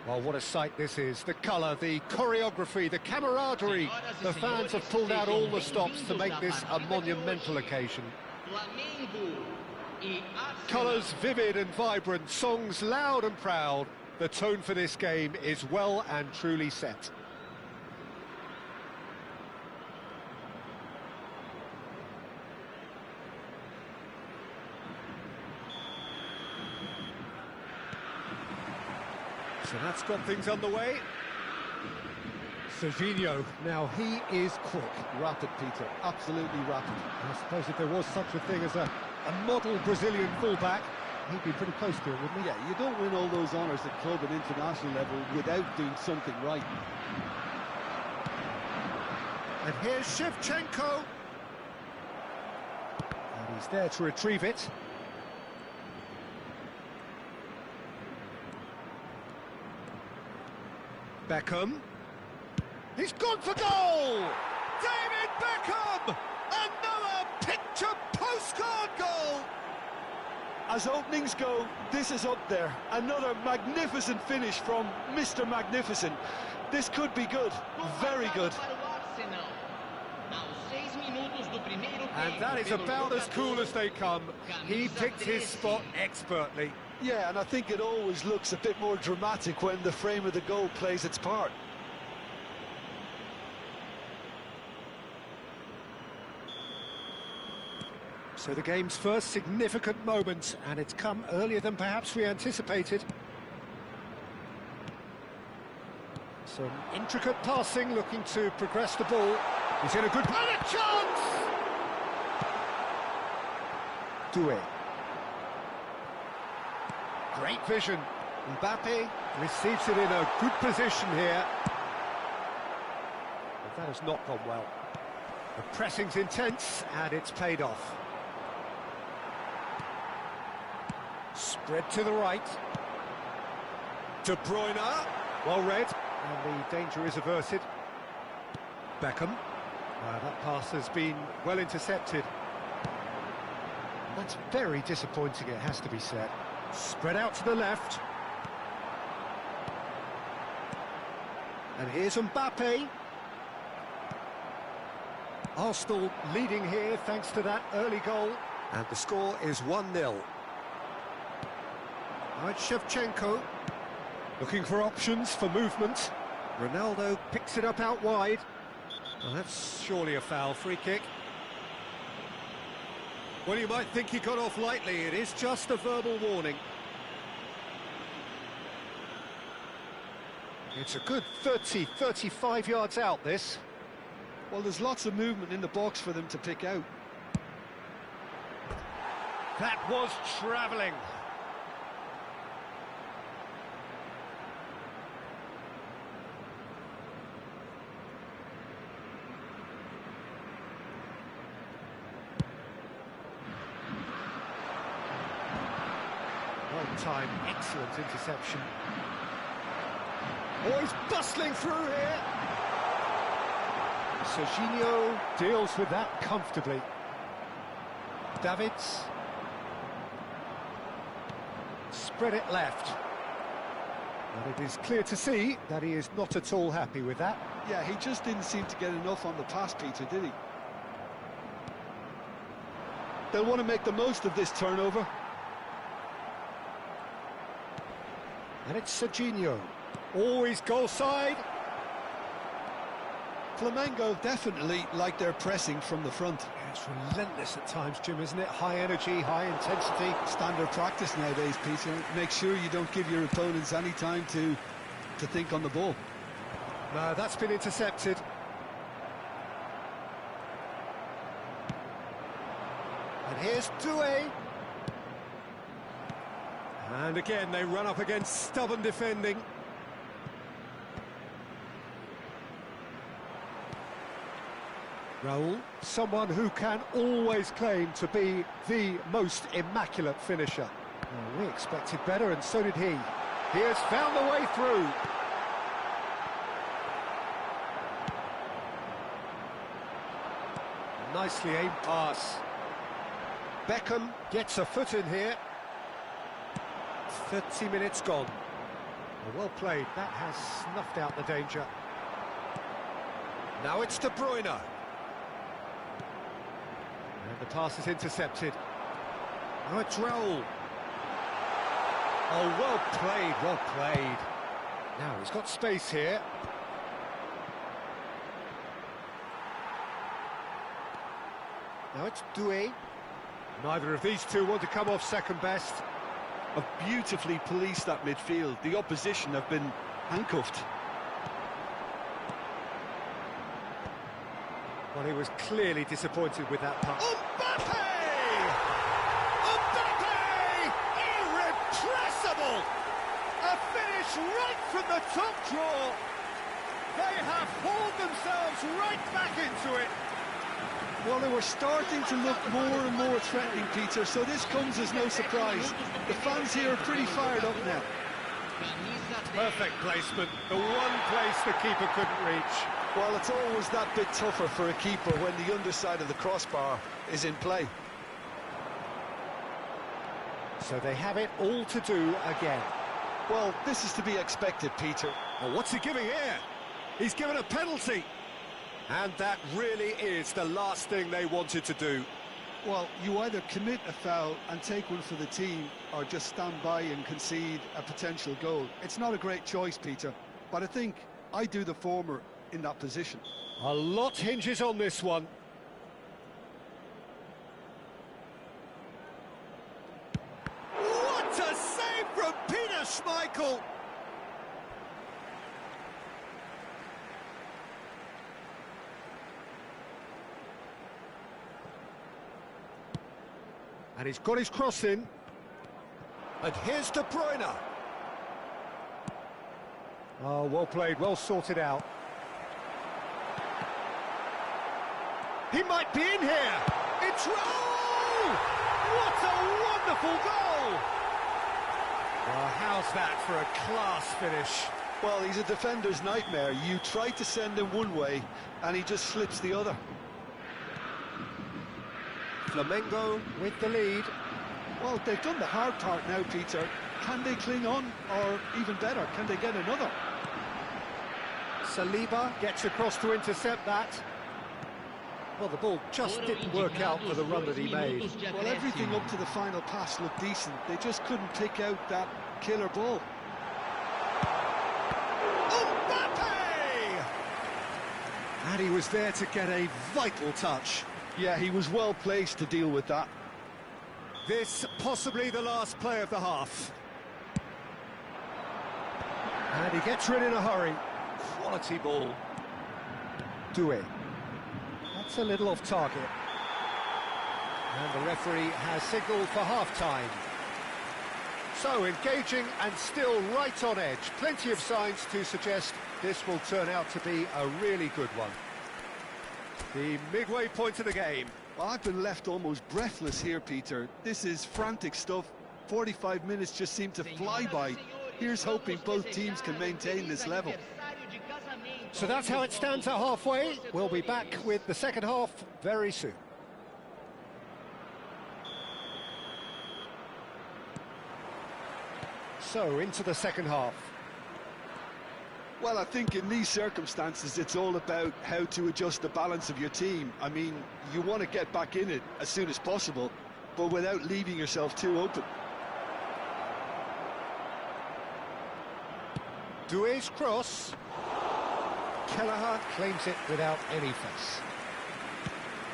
Well, what a sight this is. The colour, the choreography, the camaraderie. The fans have pulled out all the stops to make this a monumental occasion. Colours vivid and vibrant, songs loud and proud. The tone for this game is well and truly set. So that's got things underway. Serginho, now he is quick. Rapid, Peter, absolutely rapid. I suppose if there was such a thing as a model Brazilian fullback, he'd be pretty close to it, wouldn't he? Yeah, you don't win all those honours at club and international level without doing something right. And here's Shevchenko. And he's there to retrieve it. Beckham. He's gone for goal! David Beckham! Another picture postcard goal! As openings go, this is up there. Another magnificent finish from Mr. Magnificent. This could be good, very good. And that is about as cool as they come. He picked his spot expertly. Yeah, and I think it always looks a bit more dramatic when the frame of the goal plays its part. So the game's first significant moment, and it's come earlier than perhaps we anticipated. Some intricate passing, looking to progress the ball. He's in a good... And a chance! Doué. Great vision. Mbappe receives it in a good position here. But that has not gone well. The pressing's intense, and it's paid off. Spread to the right. De Bruyne. Well read. And the danger is averted. Beckham. That pass has been well intercepted. That's very disappointing, it has to be said. Spread out to the left. And here's Mbappe. Arsenal leading here thanks to that early goal. And the score is 1-0. Now it's Shevchenko. Looking for options for movement. Ronaldo picks it up out wide. Well, that's surely a foul. Free kick. Well, you might think he got off lightly. It is just a verbal warning. It's a good 30, 35 yards out, this. Well, there's lots of movement in the box for them to pick out. That was travelling. Time, excellent interception. Oh, he's bustling through here. Serginho deals with that comfortably. Davids. Spread it left. And it is clear to see that he is not at all happy with that. Yeah, he just didn't seem to get enough on the pass, Peter, did he? They'll want to make the most of this turnover. And it's Serginho. Always goal side. Flamengo definitely like their pressing from the front. Yeah, it's relentless at times, Jim, isn't it? High energy, high intensity. Standard practice nowadays, Peter. Make sure you don't give your opponents any time to think on the ball. No, that's been intercepted. And here's Doué. And again, they run up against stubborn defending. Raul, someone who can always claim to be the most immaculate finisher. Well, we expected better, and so did he. He has found the way through. Nicely aimed pass. Beckham gets a foot in here. 30 minutes gone. Well played, that has snuffed out the danger. Now it's De Bruyne. And the pass is intercepted. Now it's Raul. Oh, well played, well played. Now he's got space here. Now it's Doué. Neither of these two want to come off second best. Have beautifully policed that midfield. The opposition have been handcuffed. Well, he was clearly disappointed with that pass. Mbappe! Mbappe! Irrepressible! A finish right from the top draw. They have hauled themselves right back into it. Well, they were starting to look more and more threatening, Peter, so this comes as no surprise. The fans here are pretty fired up now. Perfect placement, the one place the keeper couldn't reach. Well, it's always that bit tougher for a keeper when the underside of the crossbar is in play. So they have it all to do again. Well, this is to be expected, Peter. Oh, what's he giving here? He's given a penalty. And that really is the last thing they wanted to do. Well, you either commit a foul and take one for the team, or just stand by and concede a potential goal. It's not a great choice, Peter, but I think I do the former in that position. A lot hinges on this one. What a save from Peter Schmeichel! And he's got his cross in. And here's De Bruyne. Oh, well played, well sorted out. He might be in here. It's Raul! What a wonderful goal! Well, how's that for a class finish? Well, he's a defender's nightmare. You try to send him one way, and he just slips the other. Flamengo with the lead. Well, they've done the hard part now, Peter. Can they cling on, or even better, can they get another? Saliba gets across to intercept that. Well, the ball just didn't work out for the run that he made. Well, everything up to the final pass looked decent. They just couldn't pick out that killer ball. Mbappe! And he was there to get a vital touch. Yeah, he was well placed to deal with that. This possibly the last play of the half. And he gets rid in a hurry. Quality ball. Doué. That's a little off target. And the referee has signalled for half-time. So, engaging and still right on edge. Plenty of signs to suggest this will turn out to be a really good one. The midway point of the game. Well, I've been left almost breathless here, Peter. This is frantic stuff. 45 minutes just seem to fly by. Here's hoping both teams can maintain this level. So that's how it stands at halfway. We'll be back with the second half very soon. So, into the second half. Well, I think in these circumstances, it's all about how to adjust the balance of your team. I mean, you want to get back in it as soon as possible, but without leaving yourself too open. Doué's cross. Kelleher claims it without any fuss.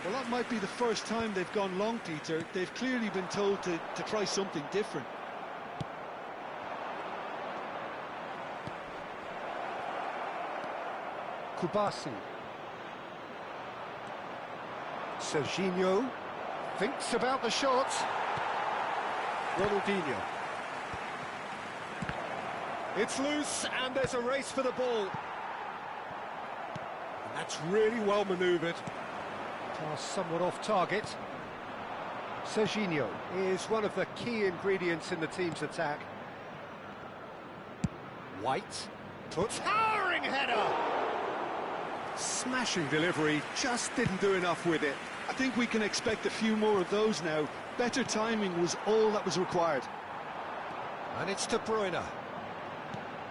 Well, that might be the first time they've gone long, Peter. They've clearly been told to try something different. Kubasi. Serginho thinks about the shot. Ronaldinho. It's loose and there's a race for the ball. And that's really well manoeuvred. Pass somewhat off target. Serginho is one of the key ingredients in the team's attack. White puts towering header. Smashing delivery, just didn't do enough with it. I think we can expect a few more of those now. Better timing was all that was required. And it's De Bruyne.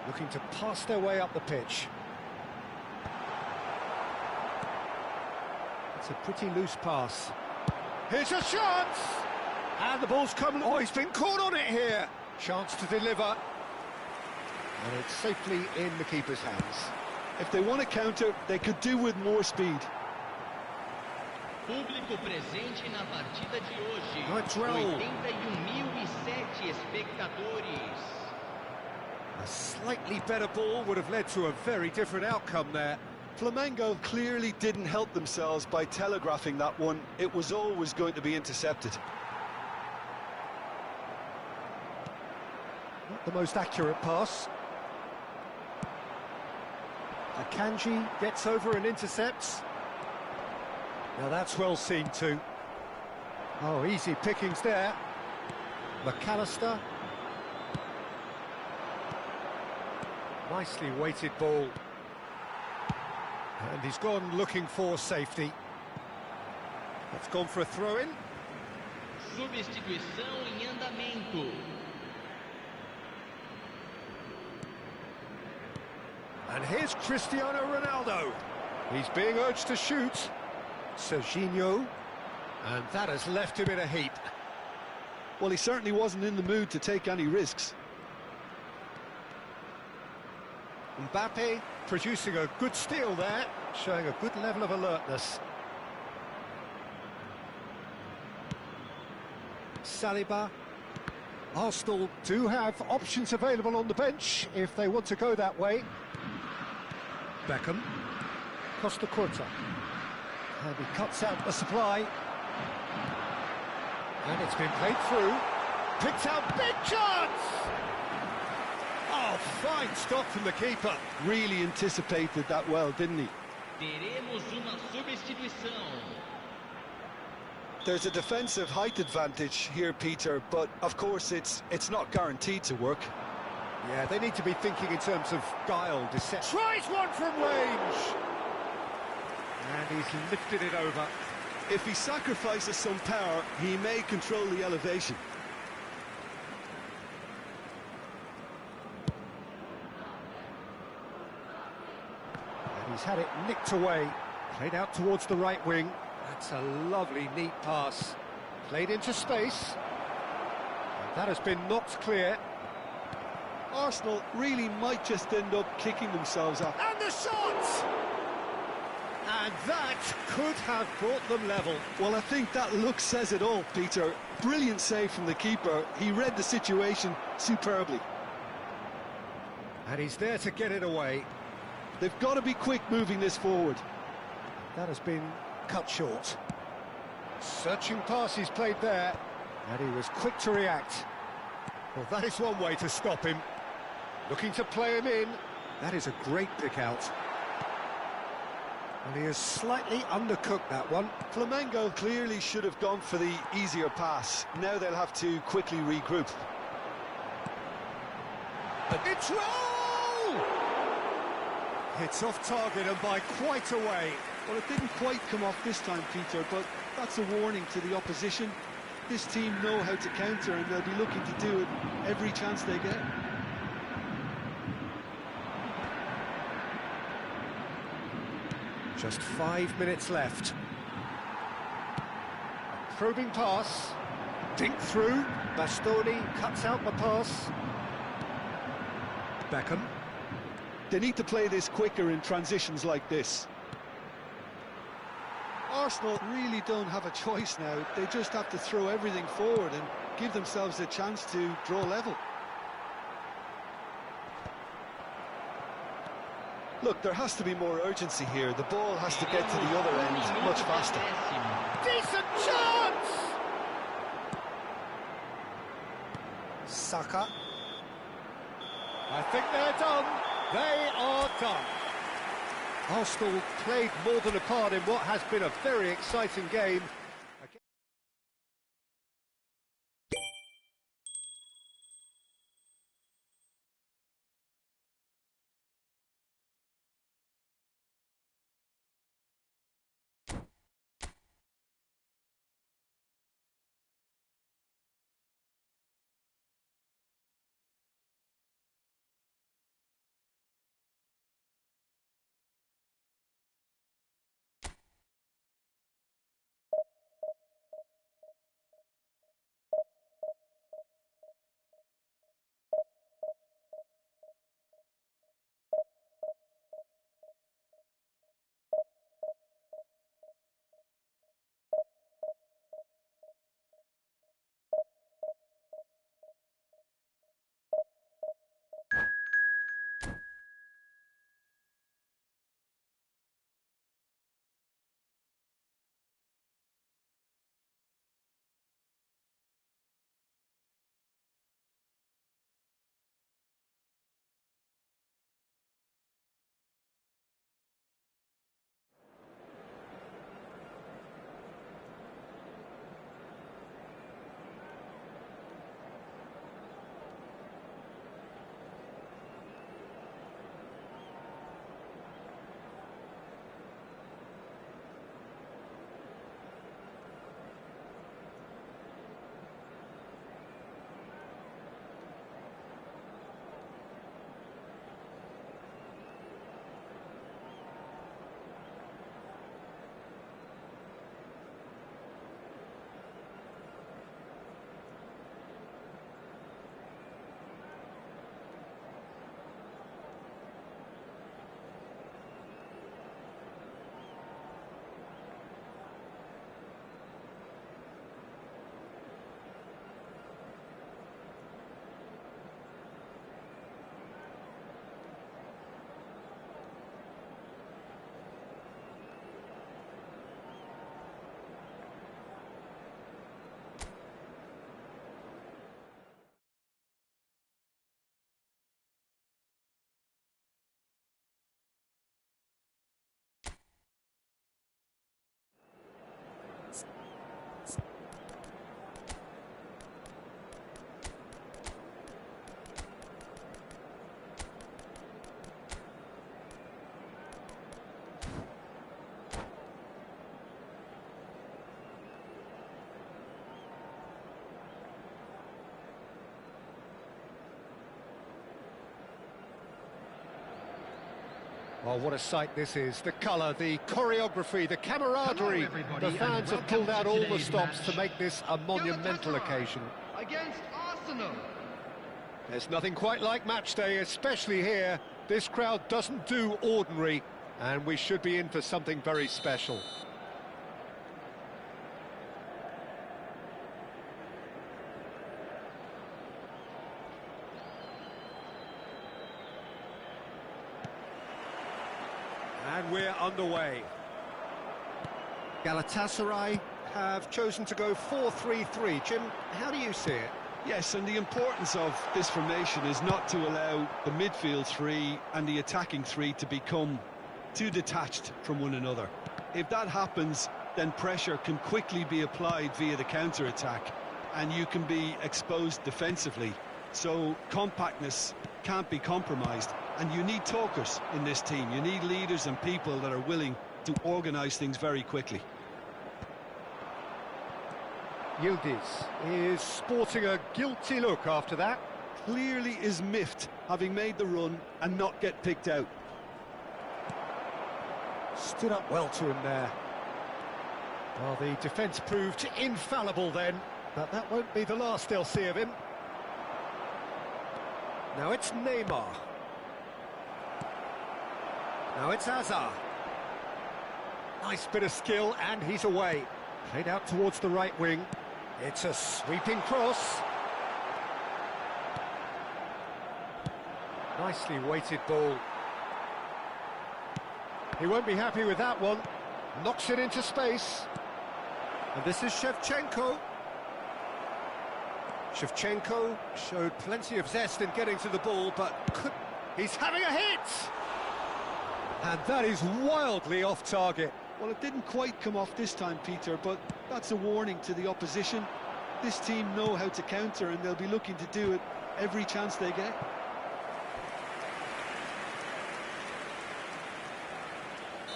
Looking to pass their way up the pitch. It's a pretty loose pass. Here's a chance! And the ball's come... Oh, he's been caught on it here. Chance to deliver. And it's safely in the keeper's hands. If they want to counter, they could do with more speed. Público presente na partida de hoje. Good roll. 81.007 espectadores. A slightly better ball would have led to a very different outcome there. Flamengo clearly didn't help themselves by telegraphing that one. It was always going to be intercepted. Not the most accurate pass. Akanji gets over and intercepts. Now that's well seen too. Oh, easy pickings there. McAllister. Nicely weighted ball. And he's gone looking for safety. It's gone for a throw-in. Substituição em andamento. And here's Cristiano Ronaldo. He's being urged to shoot. Serginho. And that has left him in a heap. Well, he certainly wasn't in the mood to take any risks. Mbappe producing a good steal there, showing a good level of alertness. Saliba. Arsenal do have options available on the bench if they want to go that way. Beckham. Costa Curta. And he cuts out the supply. And it's been played through. Picked out, big chance! Oh, fine stop from the keeper. Really anticipated that well, didn't he? Teremos uma substituição. There's a defensive height advantage here, Peter, but of course it's not guaranteed to work. Yeah, they need to be thinking in terms of guile, deception. Tries one from range! And he's lifted it over. If he sacrifices some power, he may control the elevation. And he's had it nicked away. Played out towards the right wing. That's a lovely, neat pass. Played into space. And that has been knocked clear. Arsenal really might just end up kicking themselves up. And the shot! And that could have brought them level. Well, I think that look says it all, Peter. Brilliant save from the keeper. He read the situation superbly. And he's there to get it away. They've got to be quick moving this forward. That has been cut short. Searching pass he's played there. And he was quick to react. Well, that is one way to stop him. Looking to play him in. That is a great pick out. And he has slightly undercooked that one. Flamengo clearly should have gone for the easier pass. Now they'll have to quickly regroup. It's roll! It's off target and by quite a way. Well, it didn't quite come off this time, Peter, but that's a warning to the opposition. This team know how to counter and they'll be looking to do it every chance they get. Just 5 minutes left. Probing pass. Dink through. Bastoni cuts out the pass. Beckham. They need to play this quicker in transitions like this. Arsenal really don't have a choice now. They just have to throw everything forward and give themselves a chance to draw level. Look, there has to be more urgency here. The ball has to get to the other end much faster. Decent chance! Saka. I think they're done. They are done. Arsenal played more than a part in what has been a very exciting game. Well, what a sight this is. The colour, the choreography, the camaraderie. The fans have pulled out all the stops to make this a monumental occasion. Against Arsenal. There's nothing quite like match day, especially here. This crowd doesn't do ordinary, and we should be in for something very special. And we're underway. Galatasaray have chosen to go 4-3-3. Jim, how do you see it? Yes, and the importance of this formation is not to allow the midfield three and the attacking three to become too detached from one another. If that happens, then pressure can quickly be applied via the counter-attack, and you can be exposed defensively. So compactness can't be compromised, and you need talkers in this team. You need leaders and people that are willing to organise things very quickly. Yildiz is sporting a guilty look after that. Clearly is miffed, having made the run and not get picked out. Stood up well to him there. Well, the defence proved infallible then, but that won't be the last they'll see of him. Now it's Neymar. Now it's Hazard. Nice bit of skill, and he's away. Played out towards the right wing. It's a sweeping cross. Nicely weighted ball. He won't be happy with that one. Knocks it into space. And this is Shevchenko. Shevchenko showed plenty of zest in getting to the ball, but he's having a hit! And that is wildly off target. Well, it didn't quite come off this time, Peter, but that's a warning to the opposition. This team know how to counter, and they'll be looking to do it every chance they get.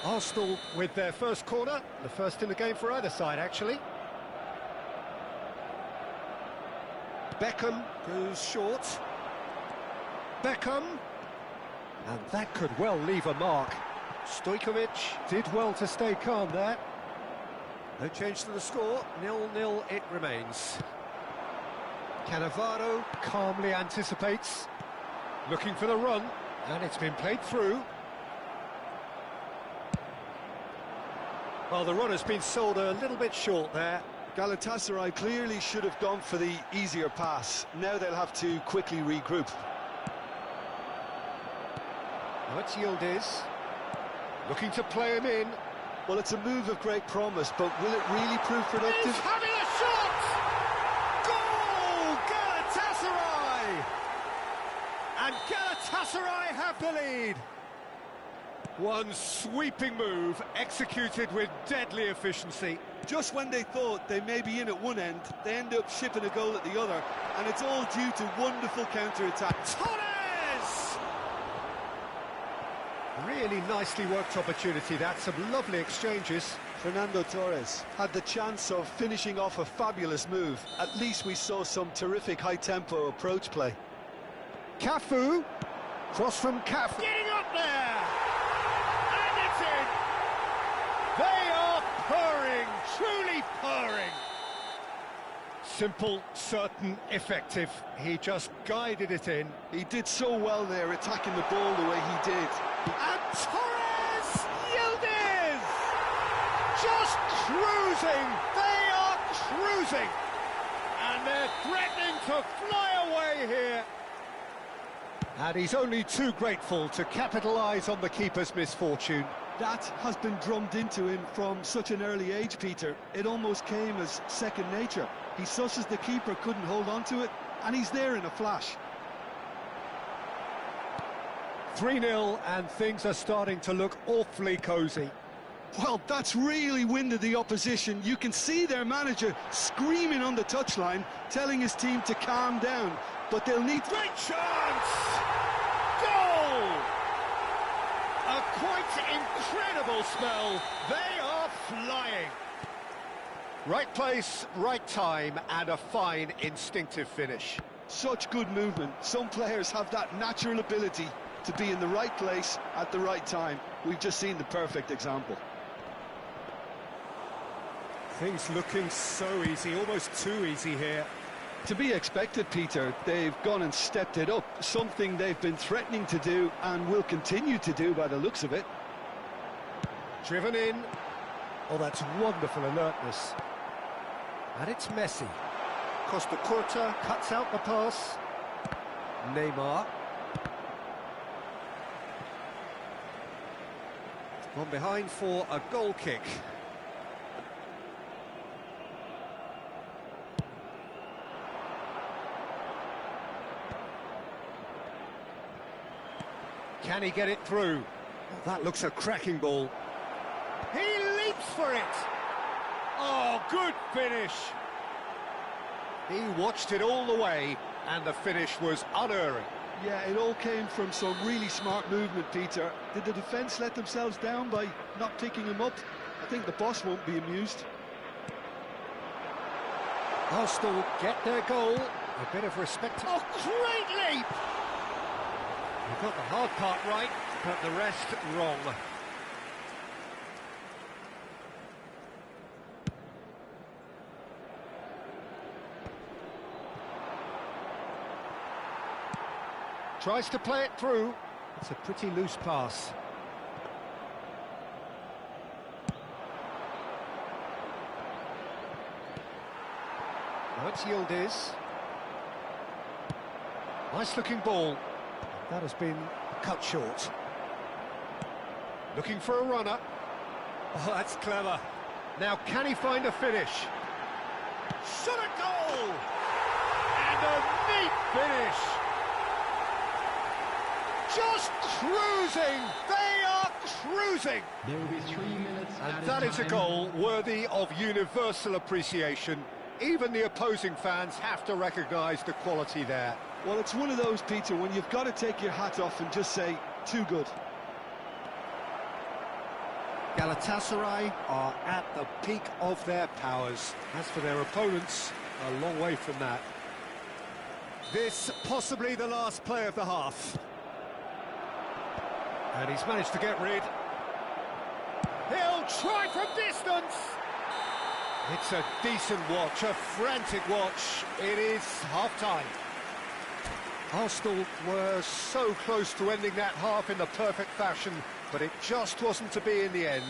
Arsenal with their first corner, the first in the game for either side, actually. Beckham goes short. Beckham. And that could well leave a mark. Stojkovic did well to stay calm there. No change to the score, 0-0 it remains. Cannavaro calmly anticipates. Looking for the run, and it's been played through. Well, the run has been sold a little bit short there. Galatasaray clearly should have gone for the easier pass. Now they'll have to quickly regroup. Now it's Yildiz. Looking to play him in. Well, it's a move of great promise, but will it really prove productive? He's having a shot! Goal! Galatasaray! And Galatasaray have the lead. One sweeping move, executed with deadly efficiency. Just when they thought they may be in at one end, they end up shipping a goal at the other, and it's all due to wonderful counter-attack. Torres! Really nicely worked opportunity, that. Some lovely exchanges. Fernando Torres had the chance of finishing off a fabulous move. At least we saw some terrific high-tempo approach play. Cafu. Cross from Cafu. Getting up there! And it's in! They are purring, truly purring. Simple, certain, effective. He just guided it in. He did so well there, attacking the ball the way he did. And Torres! Yildiz! Just cruising! They are cruising! And they're threatening to fly away here. And he's only too grateful to capitalise on the keeper's misfortune. That has been drummed into him from such an early age, Peter. It almost came as second nature. He susses the keeper couldn't hold on to it, and he's there in a flash. 3-0, and things are starting to look awfully cosy. Well, that's really winded the opposition. You can see their manager screaming on the touchline, telling his team to calm down, but they'll need... Great chance! Goal! A quite incredible spell. They are flying. Right place, right time, and a fine instinctive finish. Such good movement. Some players have that natural ability to be in the right place at the right time. We've just seen the perfect example. Things looking so easy, almost too easy here. To be expected, Peter. They've gone and stepped it up, something they've been threatening to do and will continue to do by the looks of it. Driven in. Oh, that's wonderful alertness. And it's Messi. Costa Curta cuts out the pass. Neymar. Gone behind for a goal kick. Can he get it through? Oh, that looks a cracking ball. He leaps for it. Oh, good finish. He watched it all the way, and the finish was unerring. Yeah, it all came from some really smart movement, Peter. Did the defence let themselves down by not picking him up? I think the boss won't be amused. Arsenal get their goal. A bit of respect. Oh, great leap. He got the hard part right, but the rest wrong. Tries to play it through. It's a pretty loose pass. Now it's Yildiz. Nice looking ball. That has been cut short. Looking for a runner. Oh, that's clever. Now, can he find a finish? Shot a goal! And a neat finish! Just cruising! They are cruising! There will be 3 minutes And added that is a time. goal worthy of universal appreciation. Even the opposing fans have to recognise the quality there. Well, it's one of those, Peter, when you've got to take your hat off and just say, too good. Galatasaray are at the peak of their powers. As for their opponents, a long way from that. This possibly the last play of the half. And he's managed to get rid. He'll try from distance! It's a decent watch, a frantic watch. It is half-time. Arsenal were so close to ending that half in the perfect fashion, but it just wasn't to be in the end.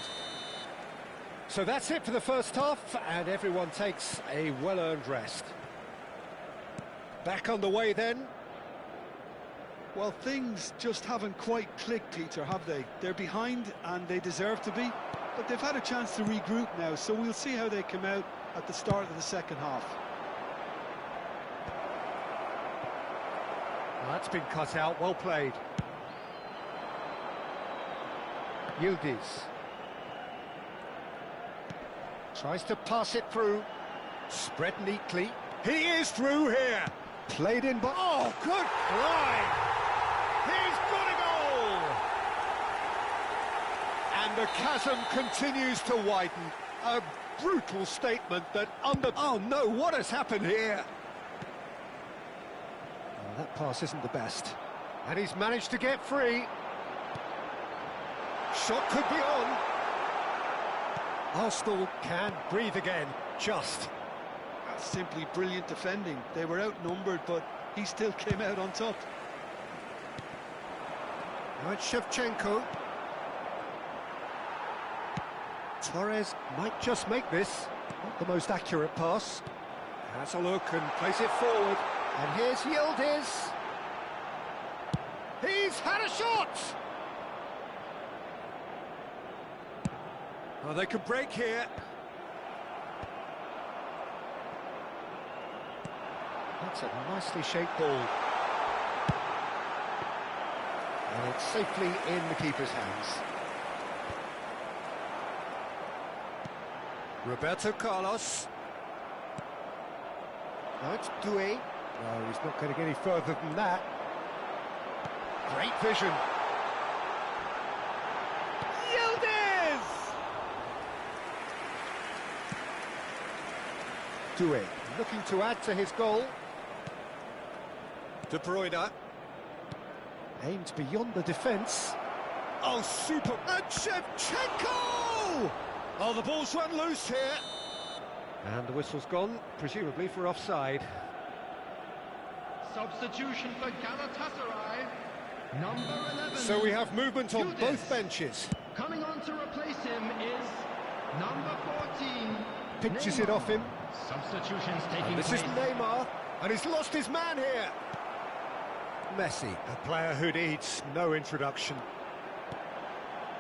So that's it for the first half, and everyone takes a well-earned rest. Back on the way then. Well, things just haven't quite clicked, Peter, have they? They're behind, and they deserve to be, but they've had a chance to regroup now, so we'll see how they come out at the start of the second half. Well, that's been cut out, well played. Yildiz. Tries to pass it through. Spread neatly. He is through here. Played in by... Oh, good fly! He's got a goal! And the chasm continues to widen. A brutal statement that under... Oh no, what has happened here? Oh, that pass isn't the best. And he's managed to get free. Shot could be on. Arsenal can breathe again, just. That's simply brilliant defending. They were outnumbered, but he still came out on top. Now it's Shevchenko. Torres might just make this. Not the most accurate pass. Has a look and plays it forward. And here's Yildiz. He's had a shot! Oh, they could break here. That's a nicely shaped ball. And it's safely in the keeper's hands. Roberto Carlos. Now it's Doué. No, he's not going to get any further than that. Great vision. Yildiz! Doué looking to add to his goal. De Bruyne. Aimed beyond the defence. Oh, super! And Shevchenko! Oh, the ball's run loose here. And the whistle's gone, presumably for offside. Substitution for Galatasaray, number 11. So we have movement on Judas. both benches. Coming on to replace him is number 14. Pinches Neymar. it off him. Substitutions taking And this place. is Neymar, and he's lost his man here. Messi, a player who needs no introduction.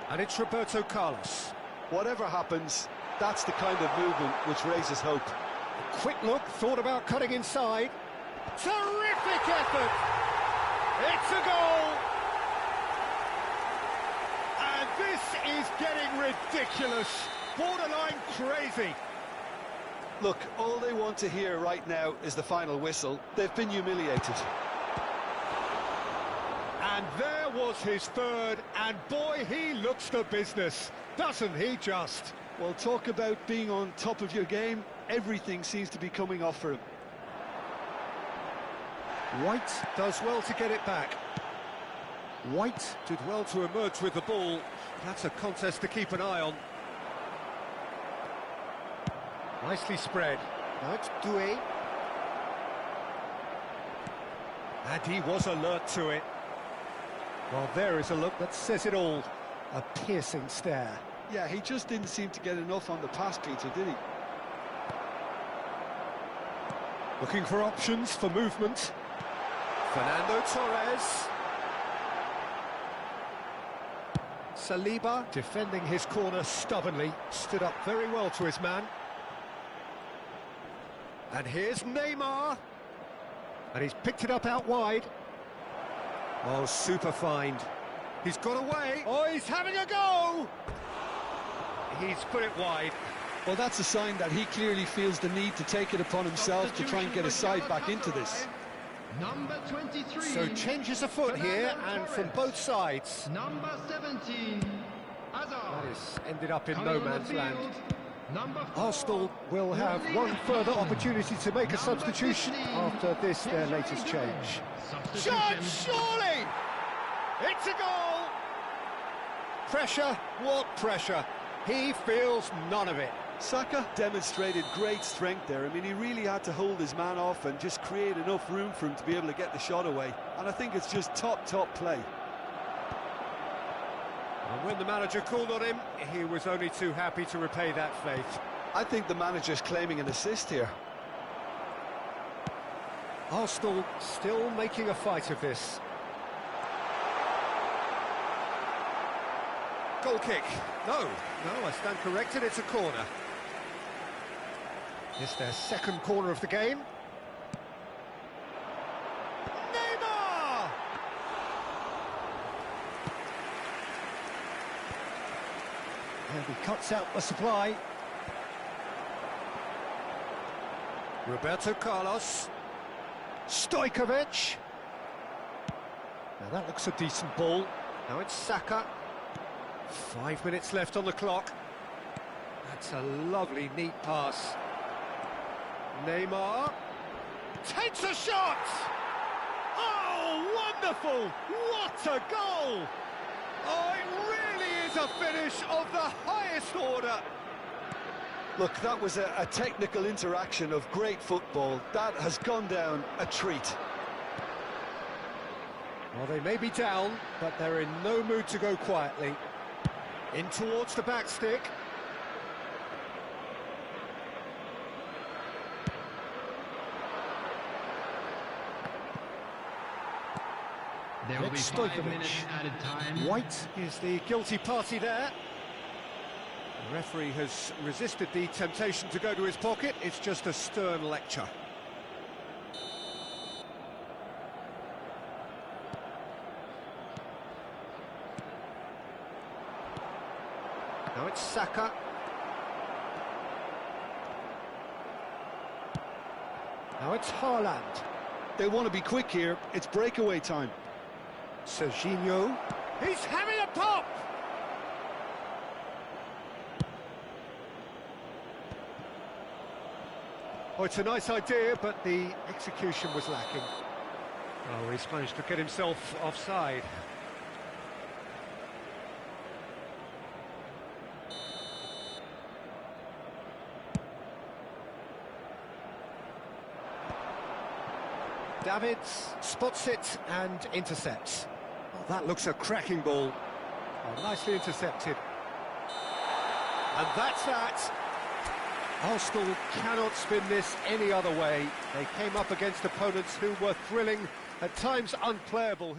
And it's Roberto Carlos. Whatever happens, that's the kind of movement which raises hope. Quick look, thought about cutting inside. Terrific effort! It's a goal! And this is getting ridiculous. Borderline crazy. Look, all they want to hear right now is the final whistle. They've been humiliated. And there was his third, and boy, he looks the business, doesn't he just? Well, talk about being on top of your game. Everything seems to be coming off for him. White does well to get it back. White did well to emerge with the ball. That's a contest to keep an eye on. Nicely spread. Now it's Doué. And he was alert to it. Well, there is a look that says it all. A piercing stare. Yeah, he just didn't seem to get enough on the pass, Peter, did he? Looking for options for movement. Fernando Torres. Saliba defending his corner stubbornly. Stood up very well to his man. And here's Neymar. And he's picked it up out wide. Oh, super find. He's got away. Oh, he's having a go! He's put it wide. Well, that's a sign that he clearly feels the need to take it upon himself to try and get his side back into this. Number 23. So changes afoot here, and from both sides. Number 17. Hazard. That is ended up in Coming no on the man's land. field, Number 4. Arsenal will have one further opportunity to make a substitution after this, their latest change. Shot, surely! It's a goal! Pressure, what pressure? He feels none of it. Saka demonstrated great strength there. I mean, he really had to hold his man off and just create enough room for him to be able to get the shot away. And I think it's just top play. And when the manager called on him, he was only too happy to repay that faith. I think the manager's claiming an assist here. Arsenal still making a fight of this. Goal kick. No, I stand corrected, it's a corner. It's their second corner of the game. Neymar! And he cuts out the supply. Roberto Carlos. Stojkovic. Now that looks a decent ball. Now it's Saka. 5 minutes left on the clock. That's a lovely, neat pass. Neymar Takes a shot! Oh, wonderful! What a goal! Oh, it really is a finish of the highest order. Look, that was a technical interaction of great football. That has gone down a treat. Well, they may be down, but they're in no mood to go quietly. In towards the back stick. There will be Next, 5 Stojkovic. minutes added time. White is the guilty party there. The referee has resisted the temptation to go to his pocket. It's just a stern lecture. Now it's Saka. Now it's Haaland. They want to be quick here. It's breakaway time. Serginho. He's having a pop! Oh, it's a nice idea, but the execution was lacking. Oh, he's managed to get himself offside. Davids spots it and intercepts. Well, that looks a cracking ball. Oh, nicely intercepted. And that's that. Arsenal cannot spin this any other way. They came up against opponents who were thrilling, at times unplayable.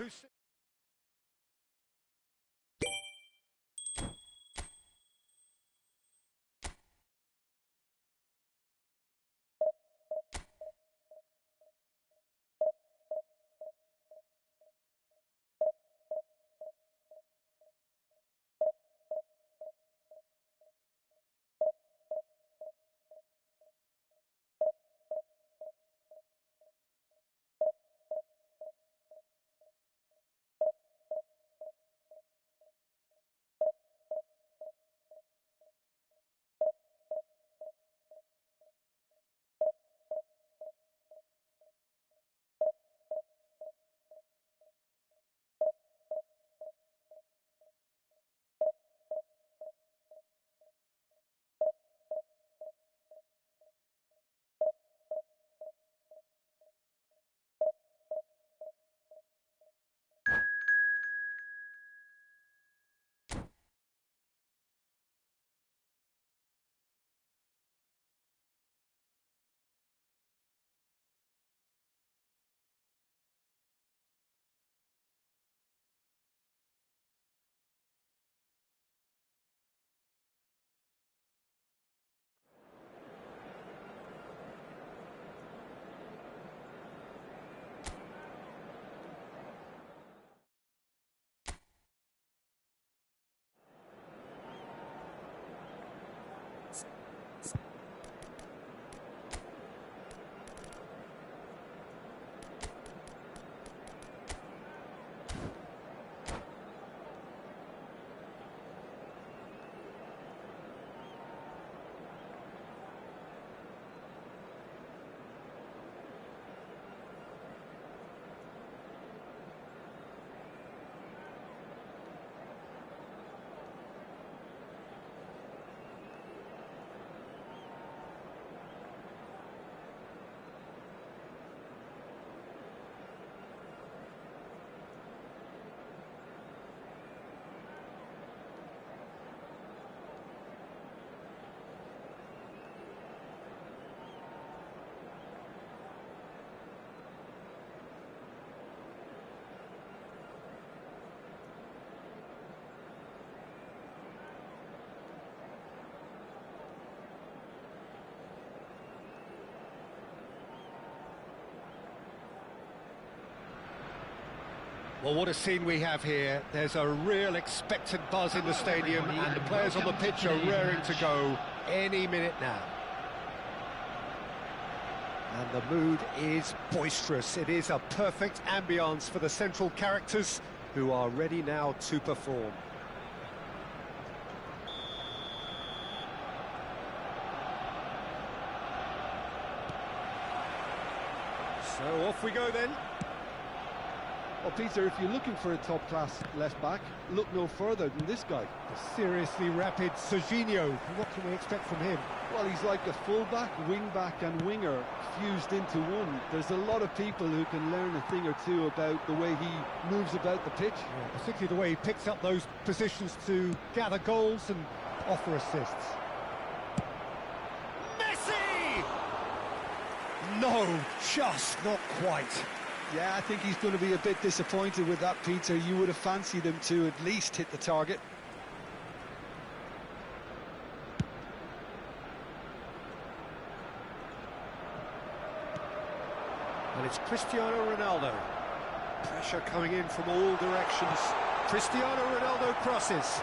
Well, what a scene we have here. There's a real expectant buzz in the stadium, and the players on the pitch are raring to go any minute now. And the mood is boisterous. It is a perfect ambience for the central characters, who are ready now to perform. So off we go then. Well, Peter, if you're looking for a top-class left-back, look no further than this guy. The seriously rapid Serginho. What can we expect from him? Well, he's like a full-back, wing-back and winger fused into one. There's a lot of people who can learn a thing or two about the way he moves about the pitch. Yeah, particularly the way he picks up those positions to gather goals and offer assists. Messi! No, just not quite. Yeah, I think he's going to be a bit disappointed with that, Peter. You would have fancied him to at least hit the target. And it's Cristiano Ronaldo. Pressure coming in from all directions. Cristiano Ronaldo crosses.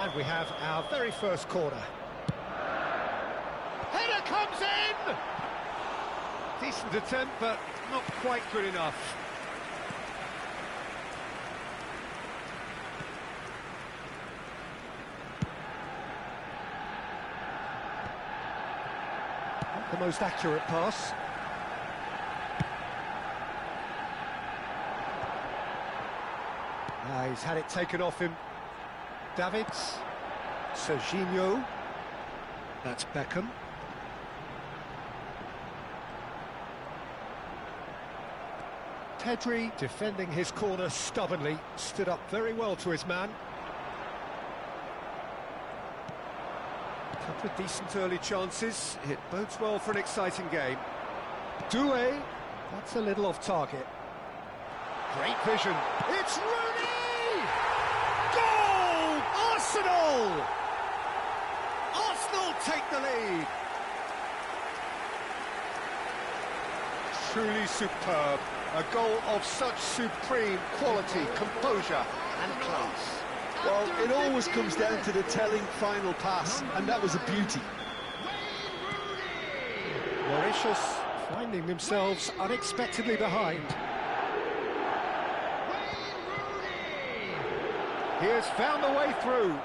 And we have our very first corner. Header comes in! Decent attempt, but not quite good enough. the most accurate pass. He's had it taken off him. Davids. Serginho. That's Beckham. Pedri, defending his corner stubbornly, stood up very well to his man. A couple of decent early chances. It bodes well for an exciting game. Doué, that's a little off target. Great vision. It's Rooney! Goal! Arsenal! Arsenal take the lead. Truly superb. A goal of such supreme quality, composure and class. Well, it always comes down to the telling final pass, and that was a beauty. Mauritius finding themselves unexpectedly behind. He has found a way through.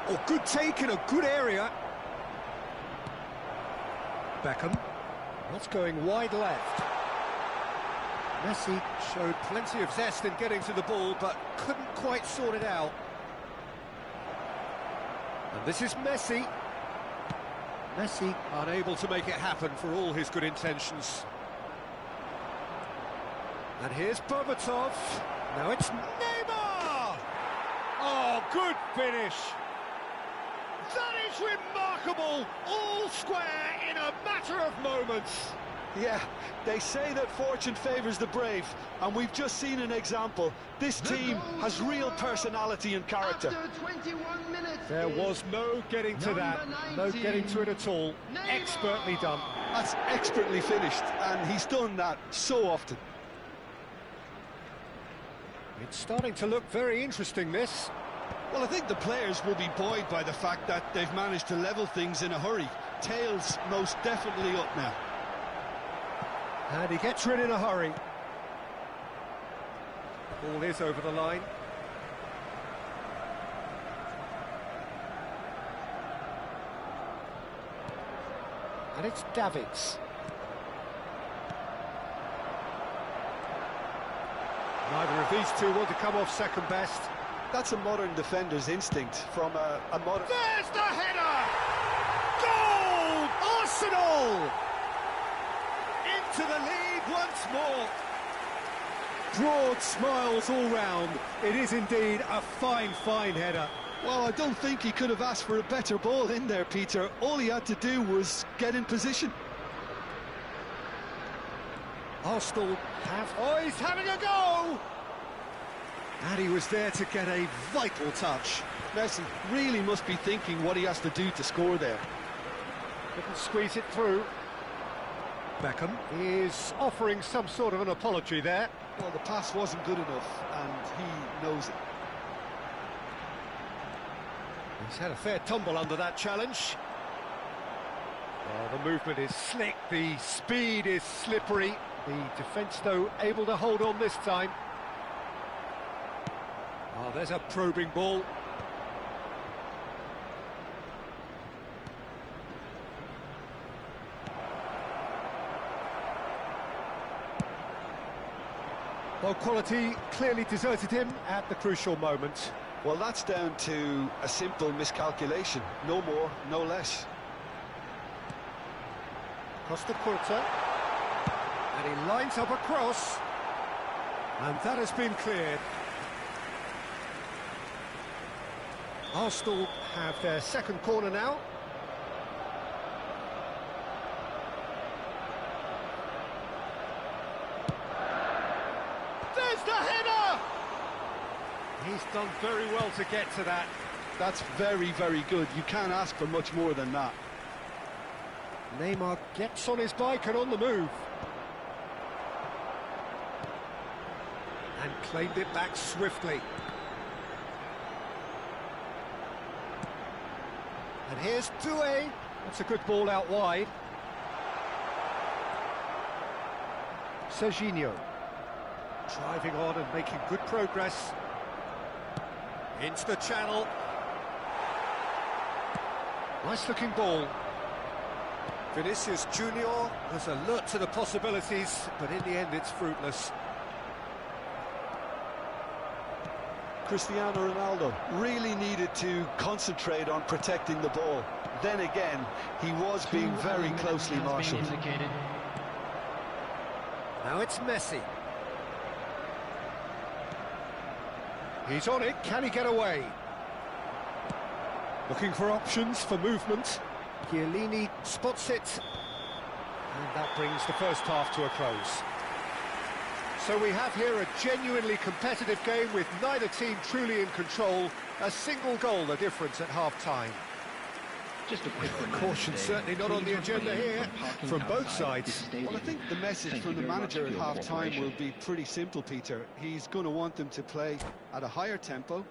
Oh, good take in a good area. Beckham, that's going wide left. Messi showed plenty of zest in getting to the ball, but couldn't quite sort it out. And this is Messi. Messi unable to make it happen for all his good intentions. And here's Berbatov. Now it's Neymar! Oh, good finish! That is remarkable! All square in a matter of moments. Yeah, they say that fortune favours the brave, and we've just seen an example. This team has real personality and character. After 21 minutes, There was no getting to that, no getting to it at all. Expertly done. That's expertly finished, and he's done that so often. It's starting to look very interesting, this. Well, I think the players will be buoyed by the fact that they've managed to level things in a hurry. Tails most definitely up now. And he gets rid in a hurry. Ball is over the line. And it's Davids. Neither of these two want to come off second best. That's a modern defender's instinct from a modern... There's the header! Goal! Arsenal! Into the lead once more. Broad smiles all round. It is indeed a fine, fine header. Well, I don't think he could have asked for a better ball in there, Peter. All he had to do was get in position. Arsenal have... Oh, he's having a go! And he was there to get a vital touch. Messi really must be thinking what he has to do to score there. Couldn't squeeze it through. Beckham is offering some sort of an apology there. Well, the pass wasn't good enough, and he knows it. He's had a fair tumble under that challenge. Oh, the movement is slick, the speed is slippery. The defence, though, able to hold on this time. Oh, there's a probing ball. Well, quality clearly deserted him at the crucial moment. Well, that's down to a simple miscalculation. No more, no less. Costa Curta. And he lines up a cross. And that has been cleared. Arsenal have their second corner now. There's the header! He's done very well to get to that. That's very, very good. You can't ask for much more than that. Neymar gets on his bike and on the move. And claimed it back swiftly. And here's Doué. That's a good ball out wide. Serginho. Driving on and making good progress. Into the channel. Nice looking ball. Vinicius Junior was alert to the possibilities, but in the end it's fruitless. Cristiano Ronaldo really needed to concentrate on protecting the ball. Then again, he was being very closely marshalled. Now it's Messi. He's on it, can he get away? Looking for options for movement. Chiellini spots it. And that brings the first half to a close. So we have here a genuinely competitive game with neither team truly in control. A single goal the difference at half-time. Just a quick Caution certainly not on the agenda here from both sides. Well, I think the message from the manager at half-time will be pretty simple, Peter. He's going to want them to play at a higher tempo,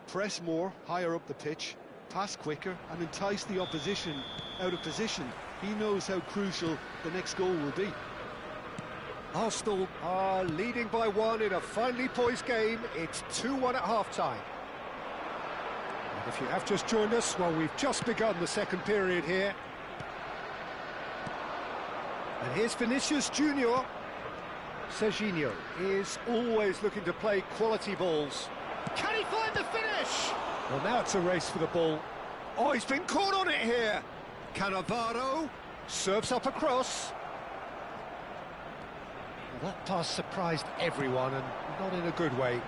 press more, higher up the pitch, pass quicker and entice the opposition out of position. He knows how crucial the next goal will be. Arsenal are leading by 1 in a finely poised game. It's 2-1 at half-time. And if you have just joined us, well, we've just begun the second period here. And here's Vinicius Junior. Serginho is always looking to play quality balls. Can he find the finish? Well, now it's a race for the ball. Oh, he's been caught on it here. Cannavaro serves up across. Well, that pass surprised everyone, and not in a good way.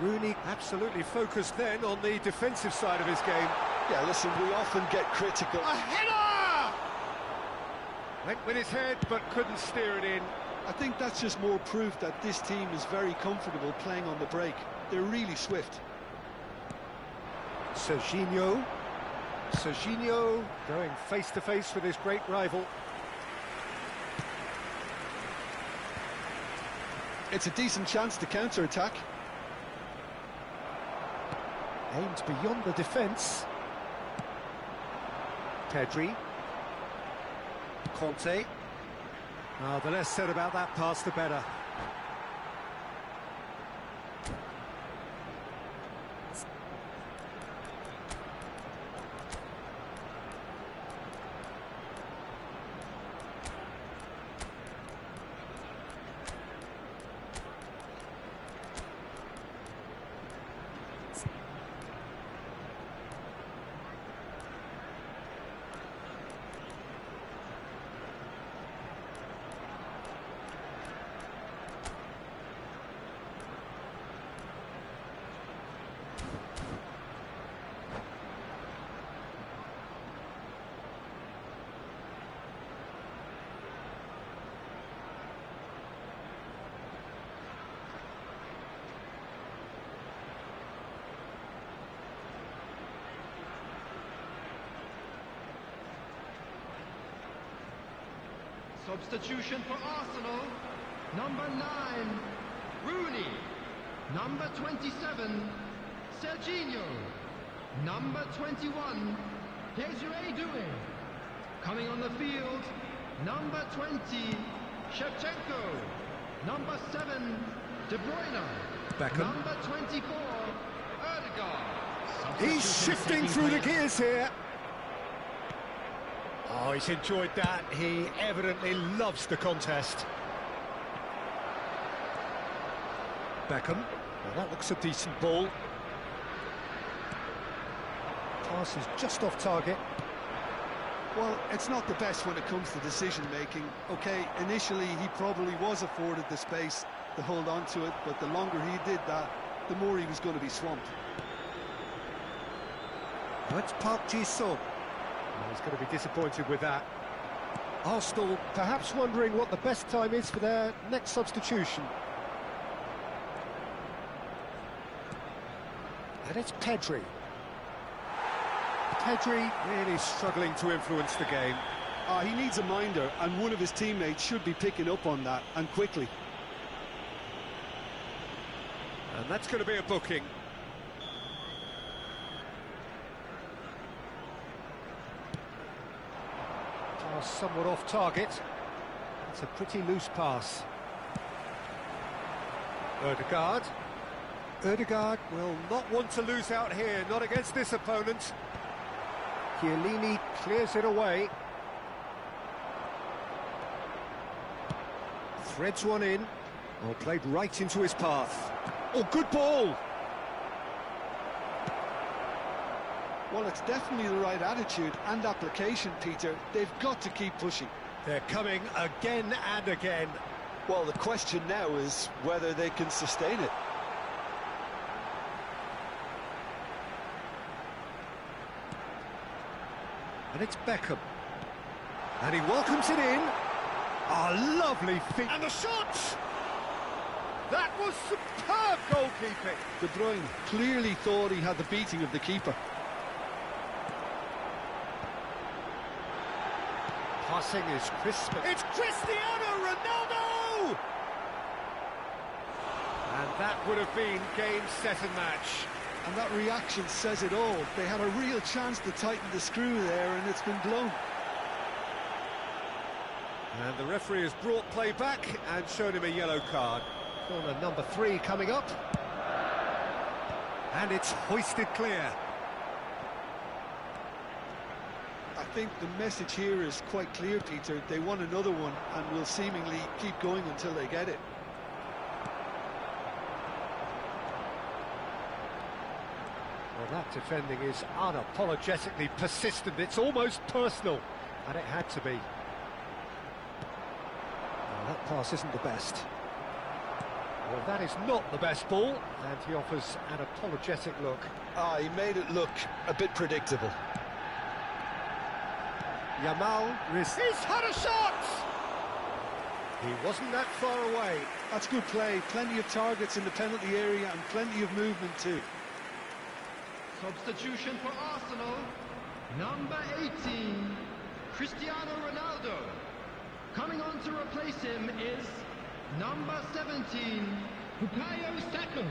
Rooney absolutely focused then on the defensive side of his game. Yeah, listen, we often get critical. A header! Went with his head, but couldn't steer it in. I think that's just more proof that this team is very comfortable playing on the break. They're really swift. Serginho going face-to-face with his great rival. It's a decent chance to counter-attack. Aimed beyond the defence. Pedri. Conte. Oh, the less said about that pass, the better. Substitution for Arsenal. Number 9, Rooney. Number 27, Serginho. Number 21, Desiree Doué. Coming on the field, number 20, Shevchenko. Number 7, De Bruyne. Beckham. Number 24, Odegaard. He's shifting through the gears here. Oh, he's enjoyed that. He evidently loves the contest. Beckham. Well, that looks a decent ball. Pass is just off target. Well, it's not the best when it comes to decision-making. OK, initially he probably was afforded the space to hold on to it, but the longer he did that, the more he was going to be swamped. That's Park Ji-sung. He's going to be disappointed with that. Arsenal perhaps wondering what the best time is for their next substitution. And it's Pedri. Pedri really struggling to influence the game. He needs a minder, and one of his teammates should be picking up on that, and quickly. And that's going to be a booking. Pass somewhat off target. It's a pretty loose pass. Odegaard. Odegaard will not want to lose out here, not against this opponent. Chiellini clears it away. Threads one in. Oh, played right into his path. Oh, good ball! Well, it's definitely the right attitude and application, Peter. They've got to keep pushing. They're coming again and again. Well, the question now is whether they can sustain it. And it's Beckham. And he welcomes it in. A lovely feat. And the shot! That was superb goalkeeping. De Bruyne clearly thought he had the beating of the keeper. Passing is crisp. It's Cristiano Ronaldo! And that would have been game, set and match. And that reaction says it all. They had a real chance to tighten the screw there, and it's been blown. And the referee has brought play back and shown him a yellow card. Corner number 3 coming up. And it's hoisted clear. I think the message here is quite clear, Peter. They want another one and will seemingly keep going until they get it. Well, that defending is unapologetically persistent. It's almost personal. And it had to be. Well, that pass isn't the best. Well, that is not the best ball, and he offers an apologetic look. He made it look a bit predictable. Yamal He's had a shot! he wasn't that far away. That's good play. Plenty of targets in the penalty area and plenty of movement too. Substitution for Arsenal, number 18, Cristiano Ronaldo. Coming on to replace him is number 17, Bukayo Saka.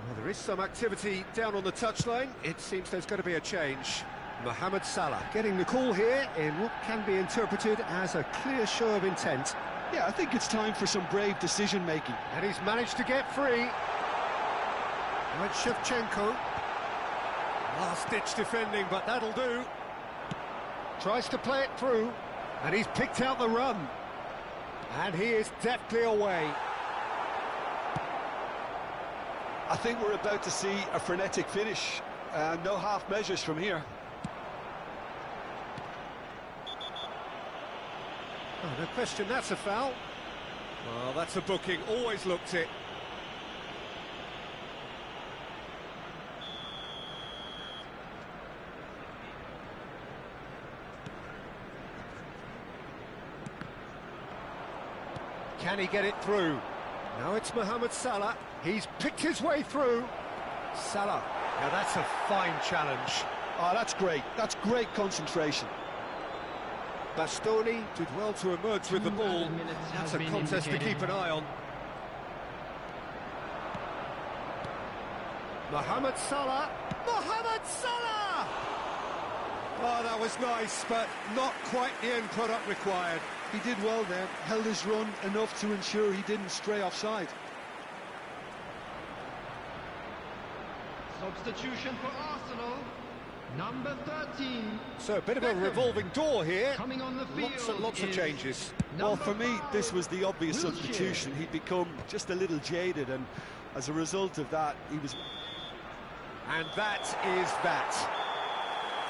Well, there is some activity down on the touchline. It seems there's going to be a change. Mohamed Salah getting the call here in what can be interpreted as a clear show of intent. Yeah, I think it's time for some brave decision-making. And he's managed to get free. Now it's Shevchenko. Last-ditch defending, but that'll do. Tries to play it through, and he's picked out the run. And he is deftly away. I think we're about to see a frenetic finish. No half measures from here. Oh, no question, that's a foul. Well, that's a booking, always looked it. Can he get it through? Now it's Mohamed Salah. He's picked his way through. Salah. Now that's a fine challenge. Oh, that's great. That's great concentration. Bastoni did well to emerge with the ball. minutes That's has a been contest to indicated. keep an eye on. Mohamed Salah. Mohamed Salah! Oh, that was nice, but not quite the end product required. He did well there, held his run enough to ensure he didn't stray offside. Substitution for Arsenal, number 13. So a bit of a Beckham. revolving door here. Coming on the field Lots and lots of is changes. Well, number for me, 5, this was the obvious Wilshere. substitution. He'd become just a little jaded, and as a result of that, he was... And that is that.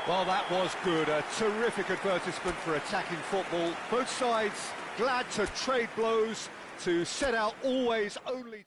Well, that was good. A terrific advertisement for attacking football. Both sides glad to trade blows, to set out always only...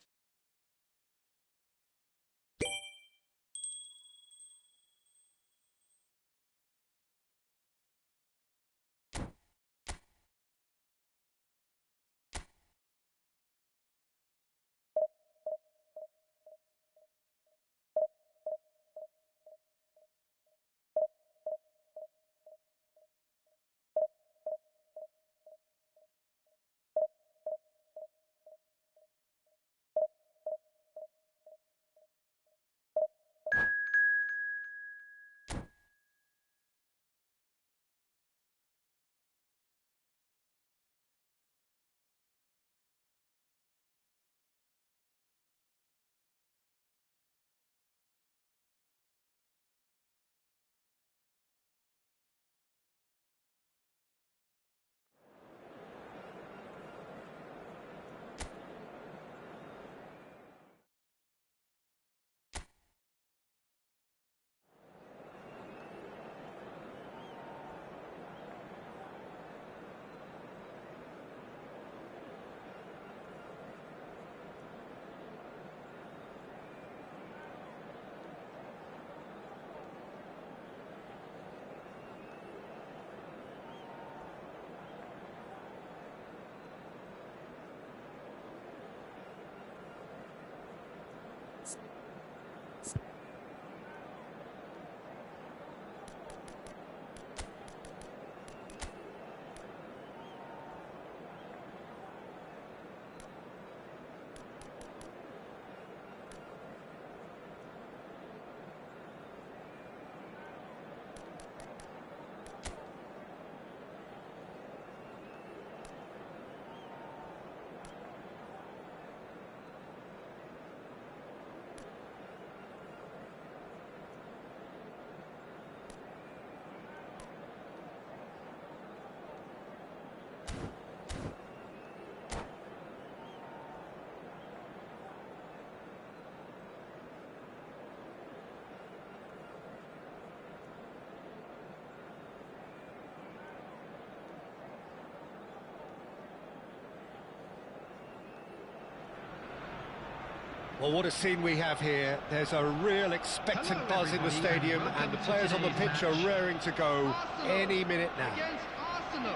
Well, what a scene we have here. There's a real expectant Hello, buzz in the everybody, stadium, and and the welcome players to on the today's pitch are match. raring to go Arsenal any minute now. Against Arsenal.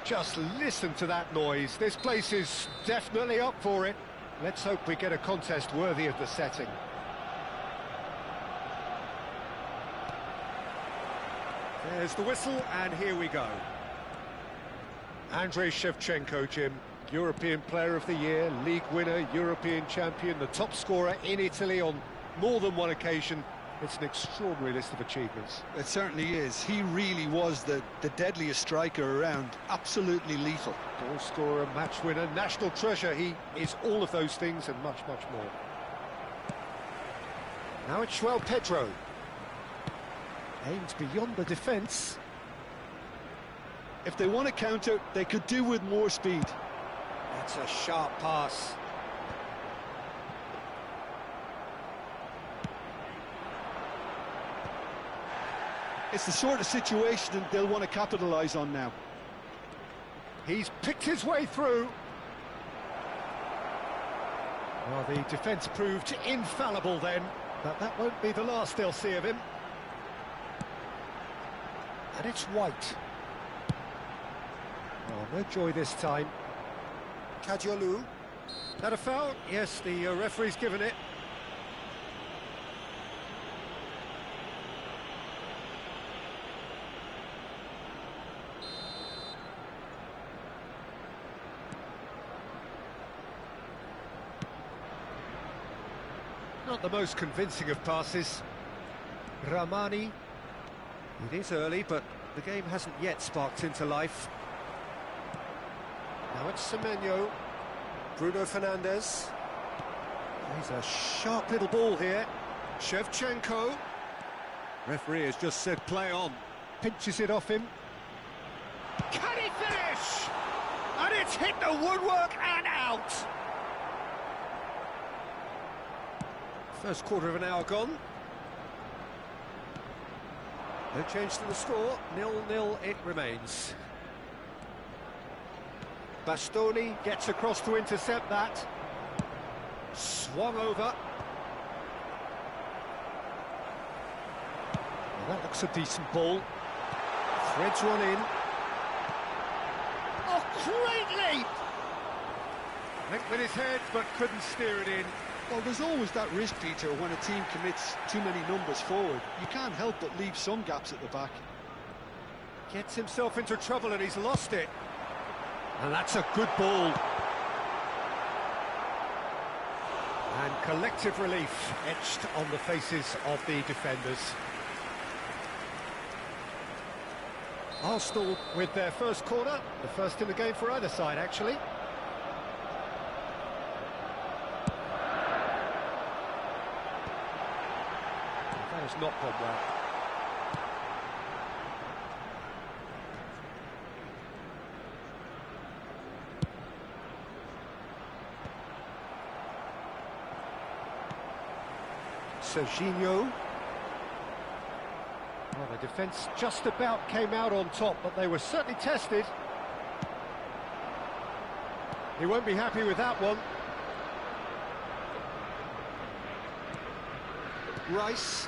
Just listen to that noise. This place is definitely up for it. Let's hope we get a contest worthy of the setting. There's the whistle, and here we go. Andrei Shevchenko, Jim. European Player of the Year, League winner, European champion, the top scorer in Italy on more than one occasion. It's an extraordinary list of achievements. It certainly is. He really was the deadliest striker around. Absolutely lethal. Goal scorer, match winner, national treasure. He is all of those things and much, much more. Now it's João Pedro. Aims beyond the defence. If they want to counter, they could do with more speed. That's a sharp pass. It's the sort of situation that they'll want to capitalise on now. He's picked his way through. Well, the defence proved infallible then, but that won't be the last they'll see of him. And it's White. Oh, no joy this time. Kadiolu. That a foul? Yes, the referee's given it. Not the most convincing of passes. Ramani. It is early, but the game hasn't yet sparked into life. Now it's Semenyo. Bruno Fernandes. He's a sharp little ball here. Shevchenko. Referee has just said play on. Pinches it off him. Can he finish? And it's hit the woodwork and out. First quarter of an hour gone. No change to the score. 0-0 it remains. Bastoni gets across to intercept that. Swung over. Well, that looks a decent ball. Threads one in. Oh, great leap! Went with his head, but couldn't steer it in. Well, there's always that risk, Peter, when a team commits too many numbers forward. You can't help but leave some gaps at the back. Gets himself into trouble and he's lost it. And that's a good ball. And collective relief etched on the faces of the defenders. Arsenal with their first corner, the first in the game for either side, actually. That has not gone well. Serginho. Well, the defence just about came out on top, but they were certainly tested. He won't be happy with that one. Rice.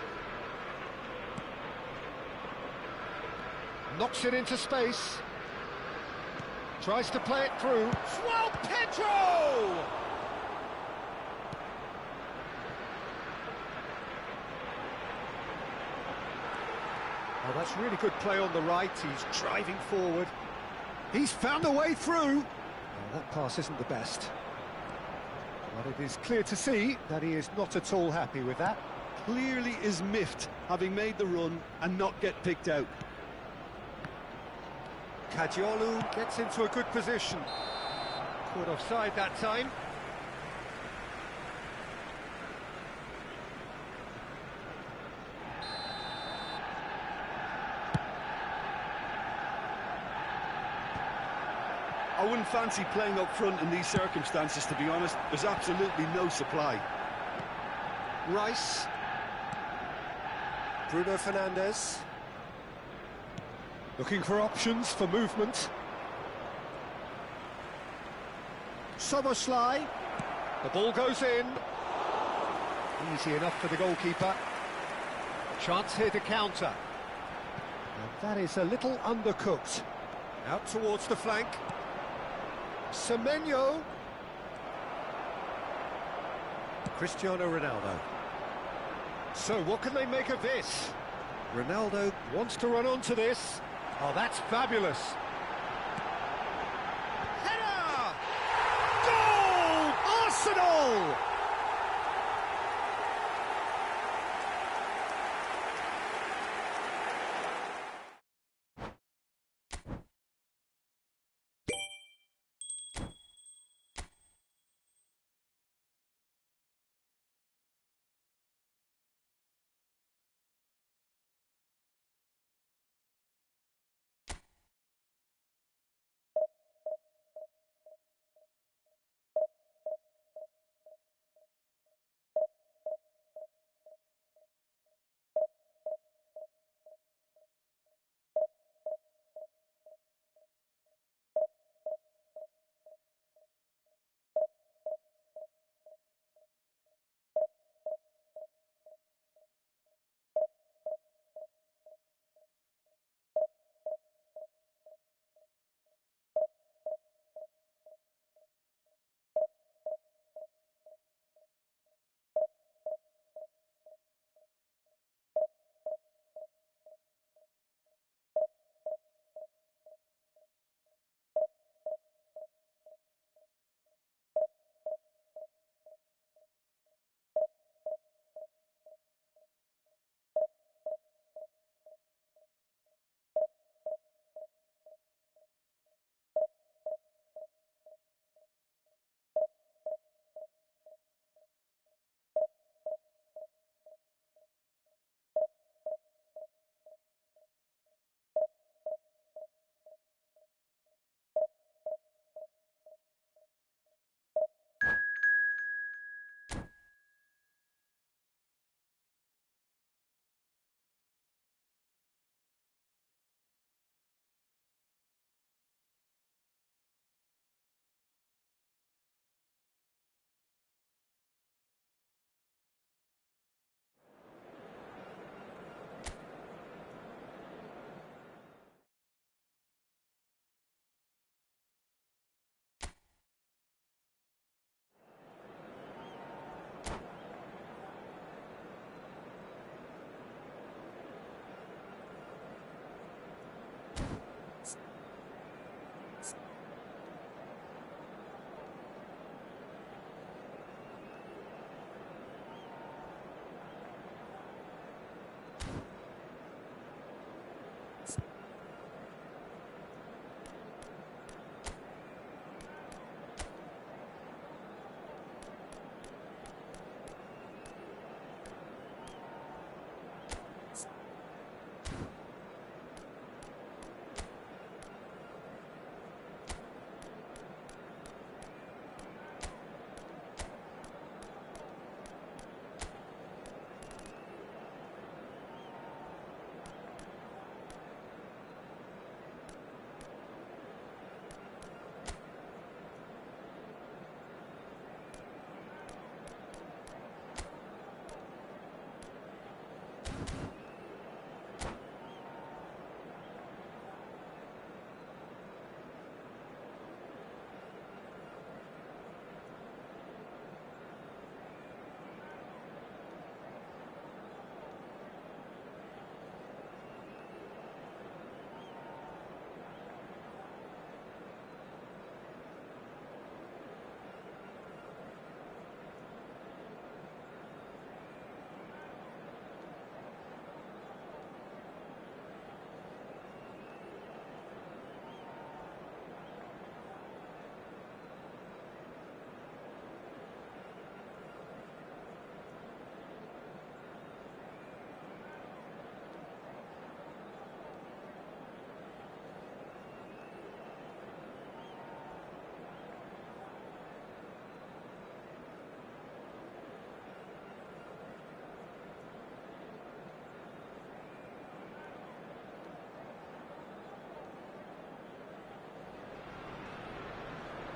Knocks it into space. Tries to play it through. João Pedro! Oh, that's really good play on the right. He's driving forward. He's found a way through. Oh, that pass isn't the best. But it is clear to see that he is not at all happy with that. Clearly is miffed, having made the run and not get picked out. Kadiolu gets into a good position. Caught offside that time. I wouldn't fancy playing up front in these circumstances, to be honest. There's absolutely no supply. Rice. Bruno Fernandes. Looking for options for movement. Soboslai. The ball goes in. Easy enough for the goalkeeper. Chance here to counter. And that is a little undercooked. Out towards the flank. Semenyo. Cristiano Ronaldo. So what can they make of this? Ronaldo wants to run onto this. Oh, that's fabulous. Header! Goal! Arsenal!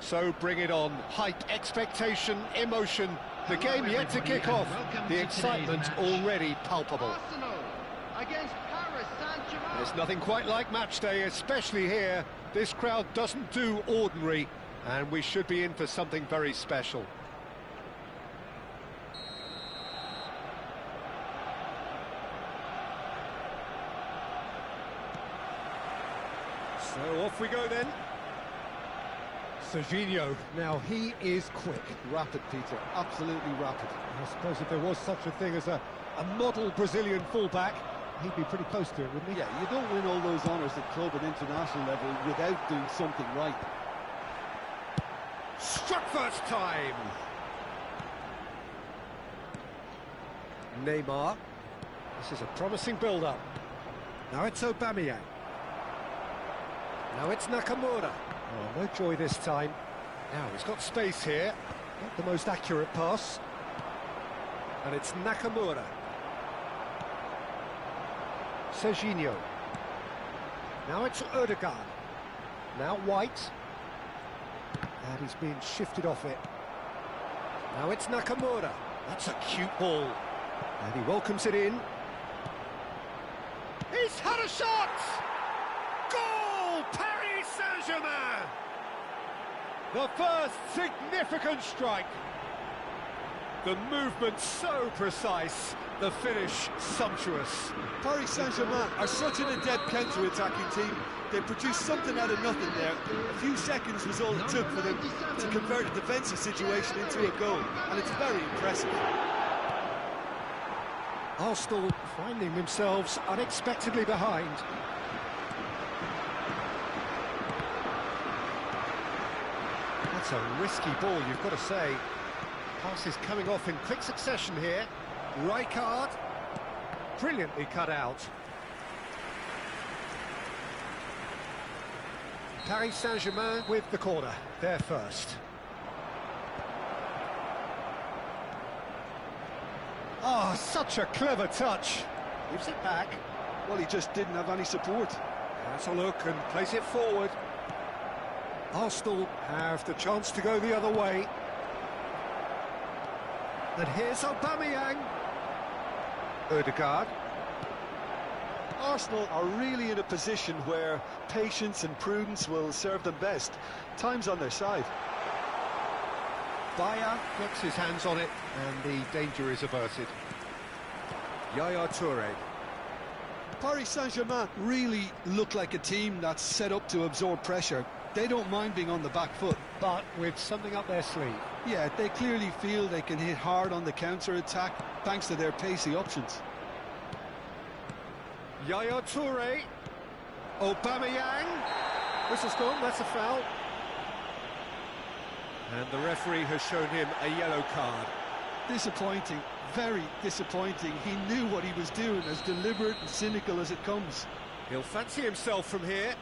So bring it on. Hype, expectation, emotion. The game yet to kick off. The excitement already palpable. Arsenal against Paris Saint-Germain. There's nothing quite like match day, especially here. This crowd doesn't do ordinary, and we should be in for something very special. So off we go then. Serginho, now he is quick. Rapid, Peter, absolutely rapid. I suppose if there was such a thing as a model Brazilian fullback, he'd be pretty close to it, wouldn't he? Yeah, you don't win all those honours at club and international level without doing something right. Struck first time. Neymar. This is a promising build-up. Now it's Aubameyang. Now it's Nakamura. Oh, no joy this time. Now he's got space here. Not the most accurate pass. And it's Nakamura. Serginho. Now it's Odegaard. Now White. And he's being shifted off it. Now it's Nakamura. That's a cute ball. And he welcomes it in. He's had a shot! Goal! Paris Saint-Germain! The first significant strike. The movement so precise, the finish sumptuous. Paris Saint-Germain are such an adept counter-attacking team. They produced something out of nothing there. A few seconds was all it took for them to convert a defensive situation into a goal, and it's very impressive. Arsenal finding themselves unexpectedly behind. That's a risky ball, you've got to say. Passes coming off in quick succession here. Rijkaard, brilliantly cut out. Paris Saint-Germain with the corner, they're first. Oh, such a clever touch. Gives it back. Well, he just didn't have any support. That's a look and plays it forward. Arsenal have the chance to go the other way. And here's Aubameyang. Odegaard. Arsenal are really in a position where patience and prudence will serve them best. Time's on their side. Bayer gets his hands on it, and the danger is averted. Yaya Toure. Paris Saint-Germain really look like a team that's set up to absorb pressure. They don't mind being on the back foot. But with something up their sleeve. Yeah, they clearly feel they can hit hard on the counter-attack thanks to their pacey options. Yaya Toure. Aubameyang. Whistle's gone, that's a foul. And the referee has shown him a yellow card. Disappointing, very disappointing. He knew what he was doing, as deliberate and cynical as it comes. He'll fancy himself from here.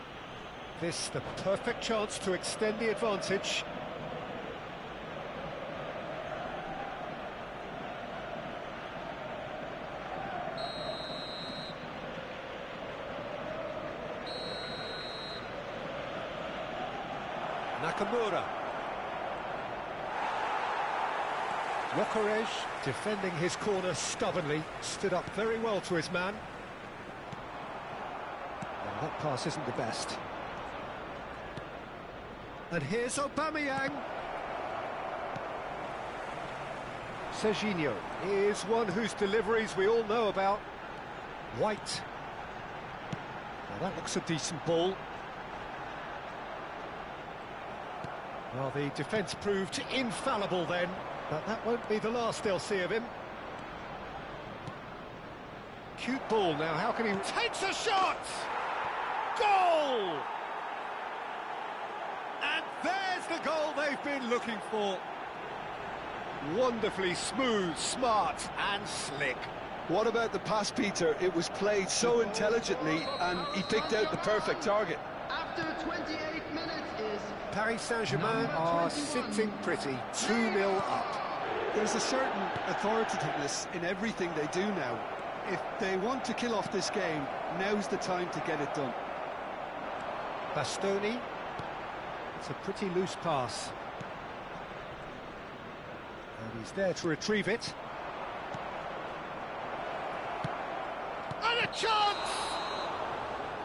This the perfect chance to extend the advantage. Nakamura. Gyökeres defending his corner stubbornly, stood up very well to his man. And that pass isn't the best. And here's Aubameyang. Serginho is one whose deliveries we all know about. White. Now that looks a decent ball. Well, the defence proved infallible then, but that won't be the last they'll see of him. Cute ball now, how can he... Takes a shot! Goal! And there's the goal they've been looking for. Wonderfully smooth, smart and slick. What about the pass, Peter? It was played so intelligently and he picked out the perfect target. After 28 minutes is Paris Saint-Germain are sitting pretty, 2-0 up. There's a certain authoritativeness in everything they do now. If they want to kill off this game, now's the time to get it done. Bastoni. It's a pretty loose pass. And he's there to retrieve it. And a chance!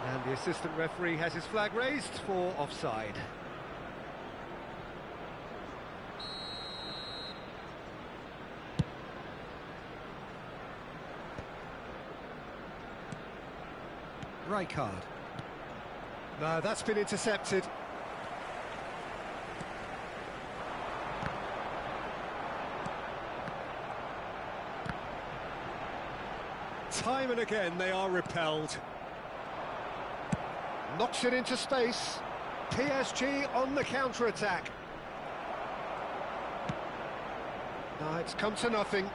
And the assistant referee has his flag raised for offside. Rijkaard. No, that's been intercepted. Time and again they are repelled. Knocks it into space. PSG on the counter-attack. No, it's come to nothing.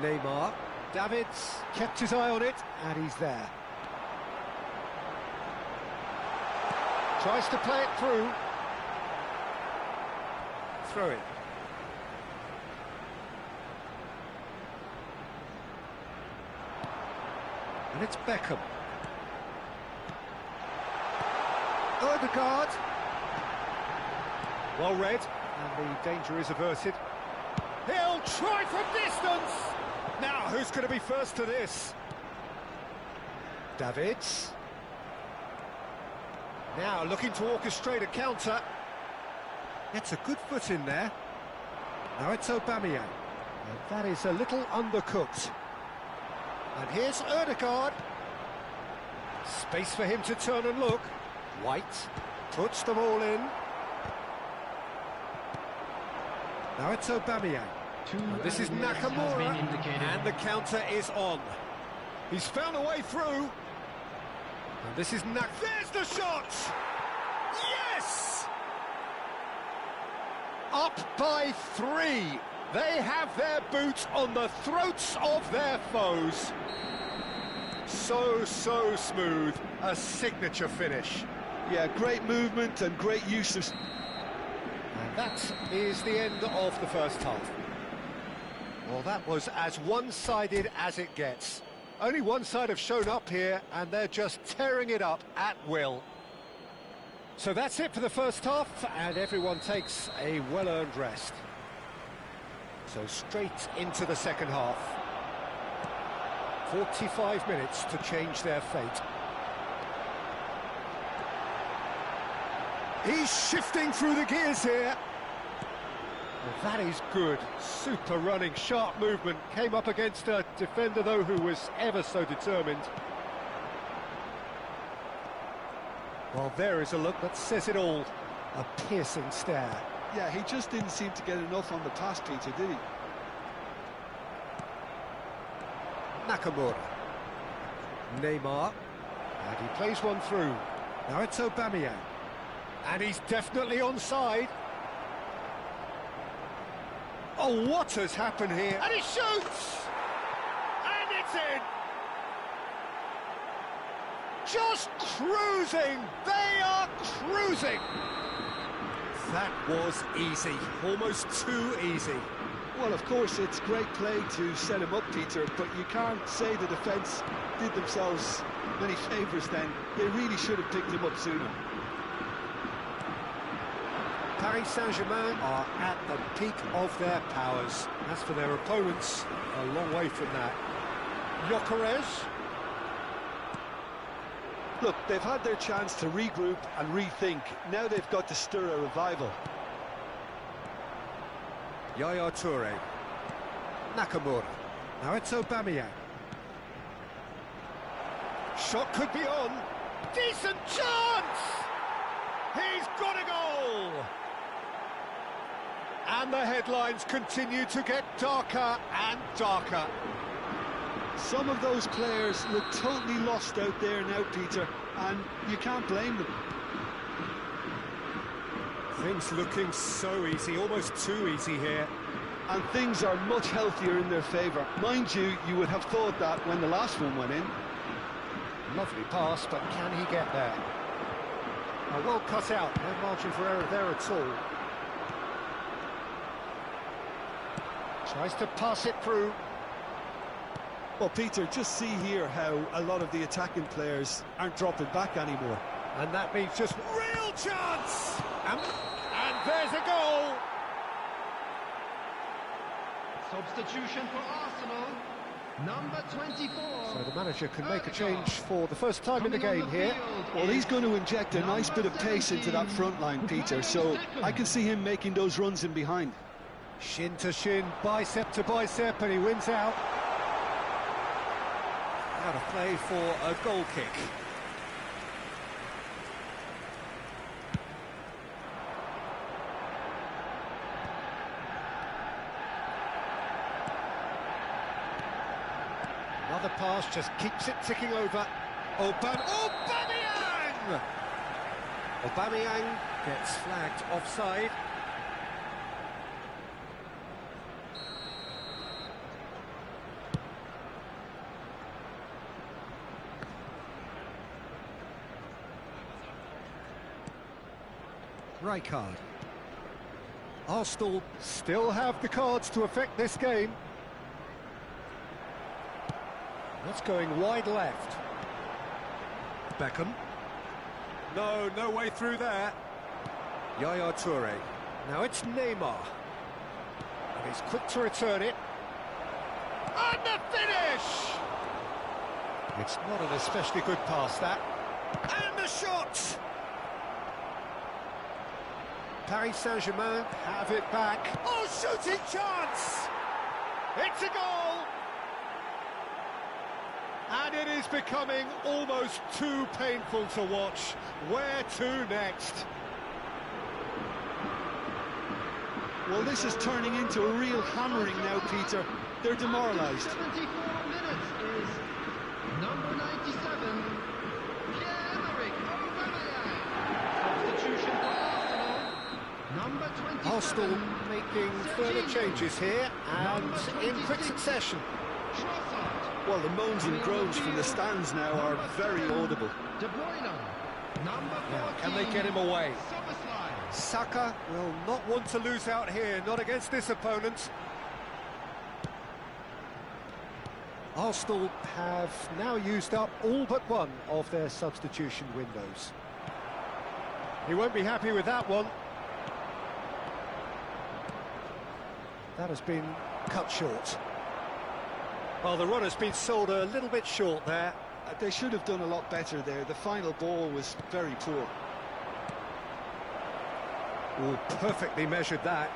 Neymar. Davids kept his eye on it, and he's there. Tries to play it through. Throw it. And it's Beckham. Odegaard. Well read, and the danger is averted. He'll try from distance! Now, who's going to be first to this? Davids. Now, looking to orchestrate a counter. Gets a good foot in there. Now it's Aubameyang. And that is a little undercooked. And here's Odegaard. Space for him to turn and look. White puts them all in. Now it's Aubameyang. And this is Nakamura, and the counter is on. He's found a way through. And this is there's the shot! Yes! Up by 3. They have their boots on the throats of their foes. So smooth. A signature finish. Yeah, great movement and great use of... And that is the end of the first half. Well, that was as one-sided as it gets. Only one side have shown up here, and they're just tearing it up at will. So that's it for the first half, and everyone takes a well-earned rest. So straight into the second half. 45 minutes to change their fate. He's shifting through the gears here. Well, that is good. Super running, sharp movement. Came up against a defender, though, who was ever so determined. Well, there is a look that says it all. A piercing stare. Yeah, he just didn't seem to get enough on the pass, Peter, did he? Nakamura. Neymar. And he plays one through. Now it's Aubameyang. And he's definitely onside. Oh, what has happened here? And he shoots! And it's in! Just cruising! They are cruising! That was easy, almost too easy. Well, of course, it's great play to set him up, Peter, but you can't say the defence did themselves many favours then. They really should have picked him up sooner. Paris Saint-Germain are at the peak of their powers. As for their opponents, a long way from that. Gyökeres. Look, they've had their chance to regroup and rethink. Now they've got to stir a revival. Yaya Toure. Nakamura. Now it's Aubameyang. Shot could be on. Decent chance! He's got a goal! And the headlines continue to get darker and darker. Some of those players look totally lost out there now, Peter, and you can't blame them. Things looking so easy, almost too easy here. And things are much healthier in their favour. Mind you, you would have thought that when the last one went in. Lovely pass, but can he get there? Well cut out, no margin for error there at all. Tries to pass it through. Well, Peter, just see here how a lot of the attacking players aren't dropping back anymore. And that means just real chance! And there's a goal! Substitution for Arsenal, number 24. So the manager can make a change for the first time in the game here. Well, he's going to inject a nice bit of pace into that front line, Peter, so I can see him making those runs in behind. Shin to shin, bicep to bicep, and he wins out. Out of play for a goal kick. Another pass just keeps it ticking over. Aubameyang! Aubameyang gets flagged offside. Rijkaard. Arsenal still have the cards to affect this game. That's going wide left. Beckham. No way through there. Yaya Toure. Now it's Neymar. And he's quick to return it. And the finish! It's not an especially good pass, that. And the shot! Paris Saint-Germain have it back. Oh, shooting chance! It's a goal! And it is becoming almost too painful to watch. Where to next? Well, this is turning into a real hammering now, Peter. They're demoralised. 74 minutes is number 97, Pierre-Emerick Aubameyang. Substitution for Arsenal, number 27. Arsenal making further changes here, and in quick succession. Trossard. Well, the moans and groans from the stands now are very audible. De Bruyne, number 14. Can they get him away? Szoboszlai. Saka will not want to lose out here, not against this opponent. Arsenal have now used up all but one of their substitution windows. He won't be happy with that one. That has been cut short. Well, the run has been sold a little bit short there. They should have done a lot better there. The final ball was very poor. Oh, perfectly measured that.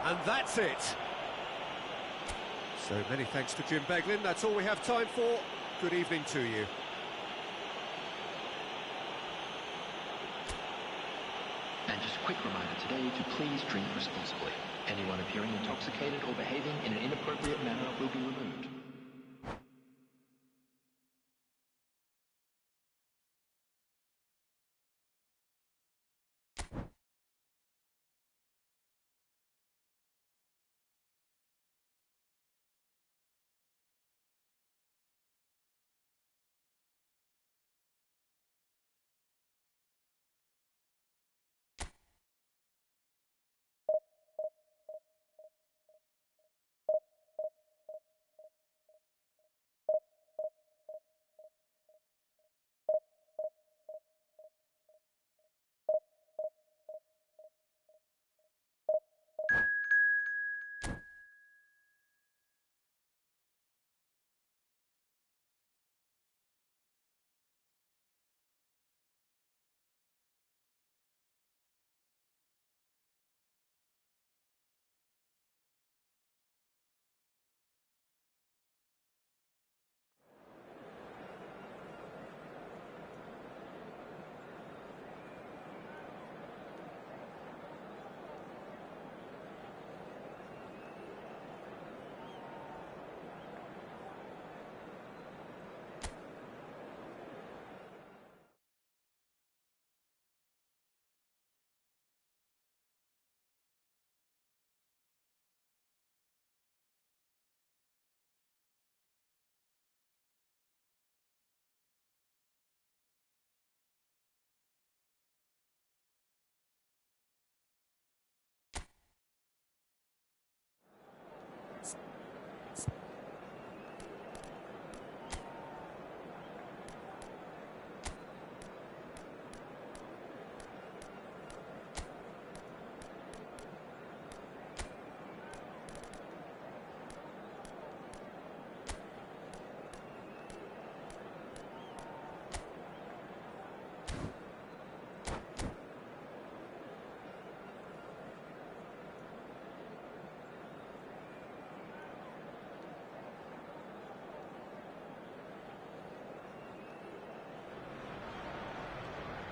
And that's it. So many thanks to Jim Beglin. That's all we have time for. Good evening to you. And just a quick reminder today to please drink responsibly. Anyone appearing intoxicated or behaving in an inappropriate manner will be removed.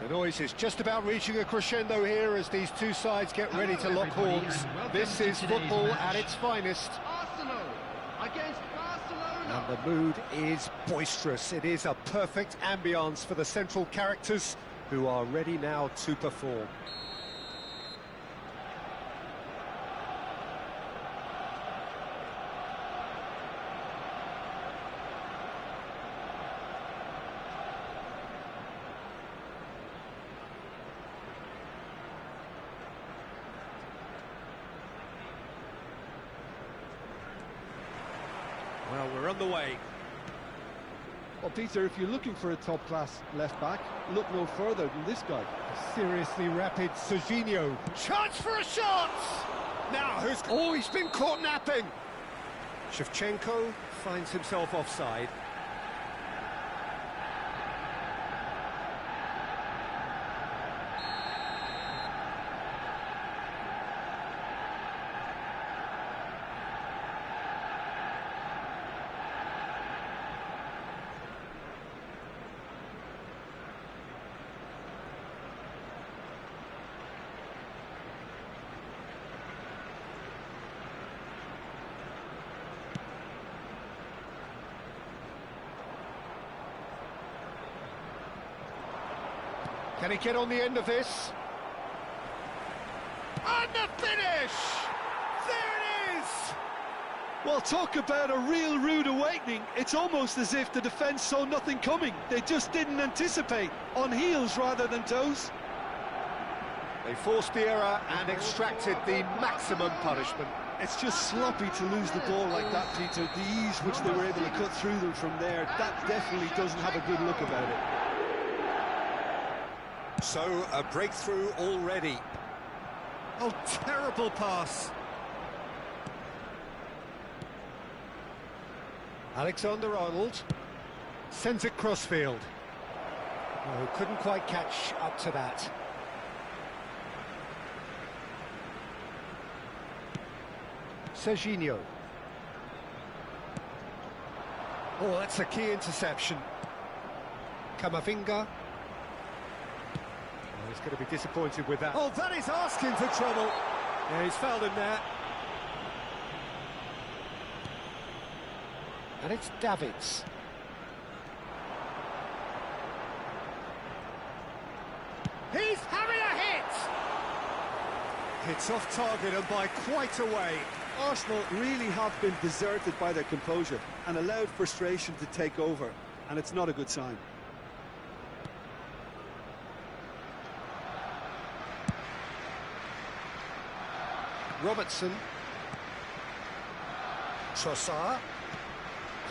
The noise is just about reaching a crescendo here as these two sides get ready to lock horns. This is football at its finest. Arsenal against Barcelona. And the mood is boisterous. It is a perfect ambience for the central characters who are ready now to perform. Well, we're on the way. Well, Peter, if you're looking for a top-class left-back, look no further than this guy. A seriously rapid Serginho. Chance for a shot! Now, who's... Oh, he's been caught napping! Shevchenko finds himself offside. Can he get on the end of this? And the finish! There it is! Well, talk about a real rude awakening. It's almost as if the defence saw nothing coming. They just didn't anticipate, on heels rather than toes. They forced the error and extracted the maximum punishment. It's just sloppy to lose the ball like that, Peter. The ease which they were able to cut through them from there, that definitely doesn't have a good look about it. So, a breakthrough already. Oh, terrible pass. Alexander-Arnold sends it crossfield. Oh, couldn't quite catch up to that. Serginho. Oh, that's a key interception. Camavinga. He's going to be disappointed with that. Oh, that is asking for trouble. Yeah, he's fouled him there. And it's Davids. He's having a hit! It's off target and by quite a way. Arsenal really have been deserted by their composure and allowed frustration to take over, and it's not a good sign. Robertson. Trossard.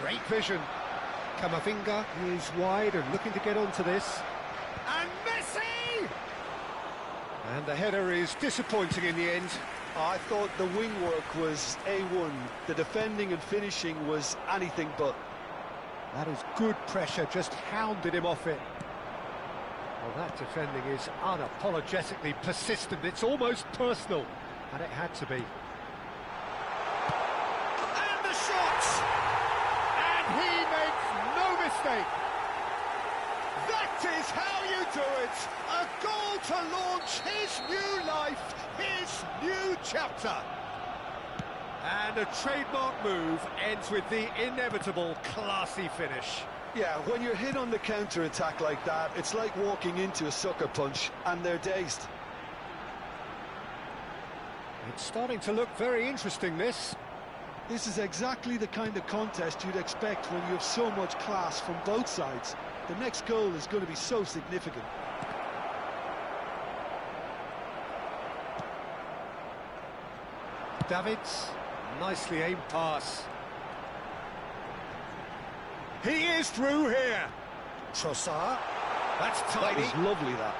Great vision. Camavinga is wide and looking to get onto this. And Messi! And the header is disappointing in the end. I thought the wing work was A1. The defending and finishing was anything but. That is good pressure, just hounded him off it. Well, that defending is unapologetically persistent. It's almost personal. And it had to be. And the shot! And he makes no mistake. That is how you do it. A goal to launch his new life, his new chapter. And a trademark move ends with the inevitable classy finish. Yeah, when you're hit on the counter-attack like that, it's like walking into a sucker punch, and they're dazed. It's starting to look very interesting, this. This is exactly the kind of contest you'd expect when you have so much class from both sides. The next goal is going to be so significant. Davids, nicely aimed pass. He is through here. Trossard, that's tidy. That was lovely, that.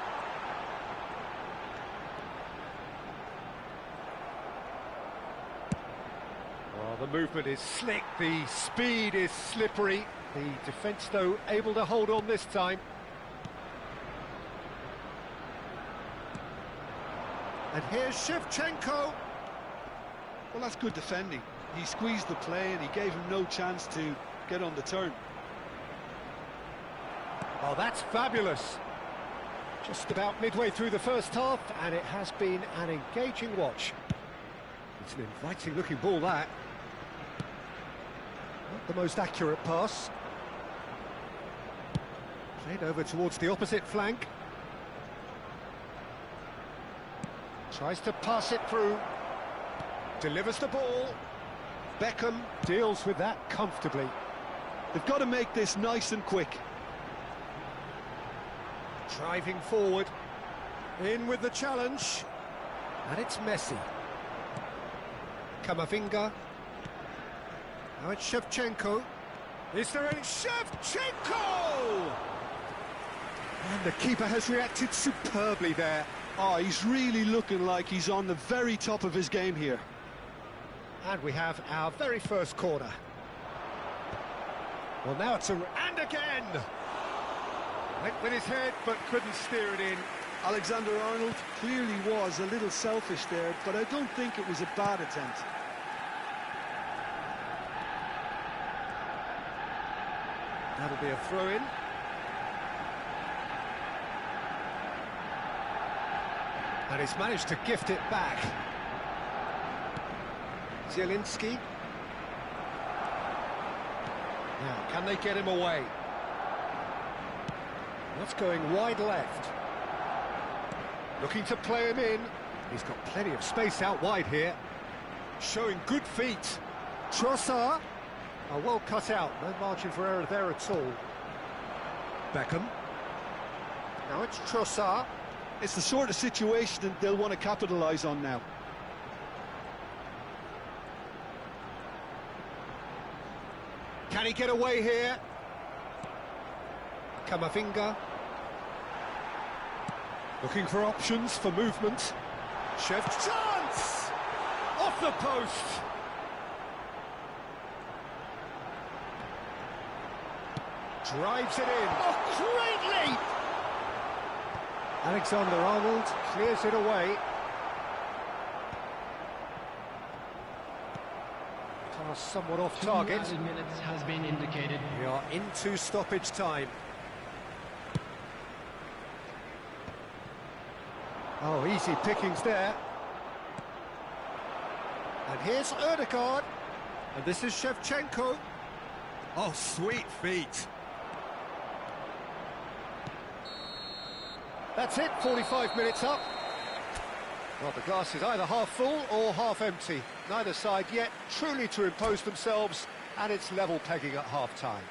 Well, the movement is slick, the speed is slippery. The defence, though, able to hold on this time. And here's Shevchenko. Well, that's good defending. He squeezed the play and he gave him no chance to get on the turn. Oh, that's fabulous. Just about midway through the first half, and it has been an engaging watch. It's an inviting-looking ball, that. Not the most accurate pass. Played over towards the opposite flank. Tries to pass it through. Delivers the ball. Beckham deals with that comfortably. They've got to make this nice and quick. Driving forward. In with the challenge. And it's Messi. Kamavinga. Now it's Shevchenko. Is there any Shevchenko? And the keeper has reacted superbly there. Oh, he's really looking like he's on the very top of his game here. And we have our very first corner. Well, now it's and again! Went with his head, but couldn't steer it in. Alexander-Arnold clearly was a little selfish there, but I don't think it was a bad attempt. That'll be a throw-in. And he's managed to gift it back. Zielinski. Now, can they get him away? That's going wide left. Looking to play him in. He's got plenty of space out wide here. Showing good feet. Trossard. Oh, well cut out. No margin for error there at all. Beckham. Now it's Trossard. It's the sort of situation that they'll want to capitalise on now. Can he get away here? Kamavinga. Looking for options for movement. Chance! Off the post! Drives it in. Oh, great leap! Alexander-Arnold clears it away. Pass somewhat off target. 2 added minutes has been indicated. We are into stoppage time. Oh, easy pickings there. And here's Ødegaard. And this is Shevchenko. Oh, sweet feet. That's it, 45 minutes up. Well, the glass is either half full or half empty. Neither side yet truly to impose themselves, and it's level pegging at half-time.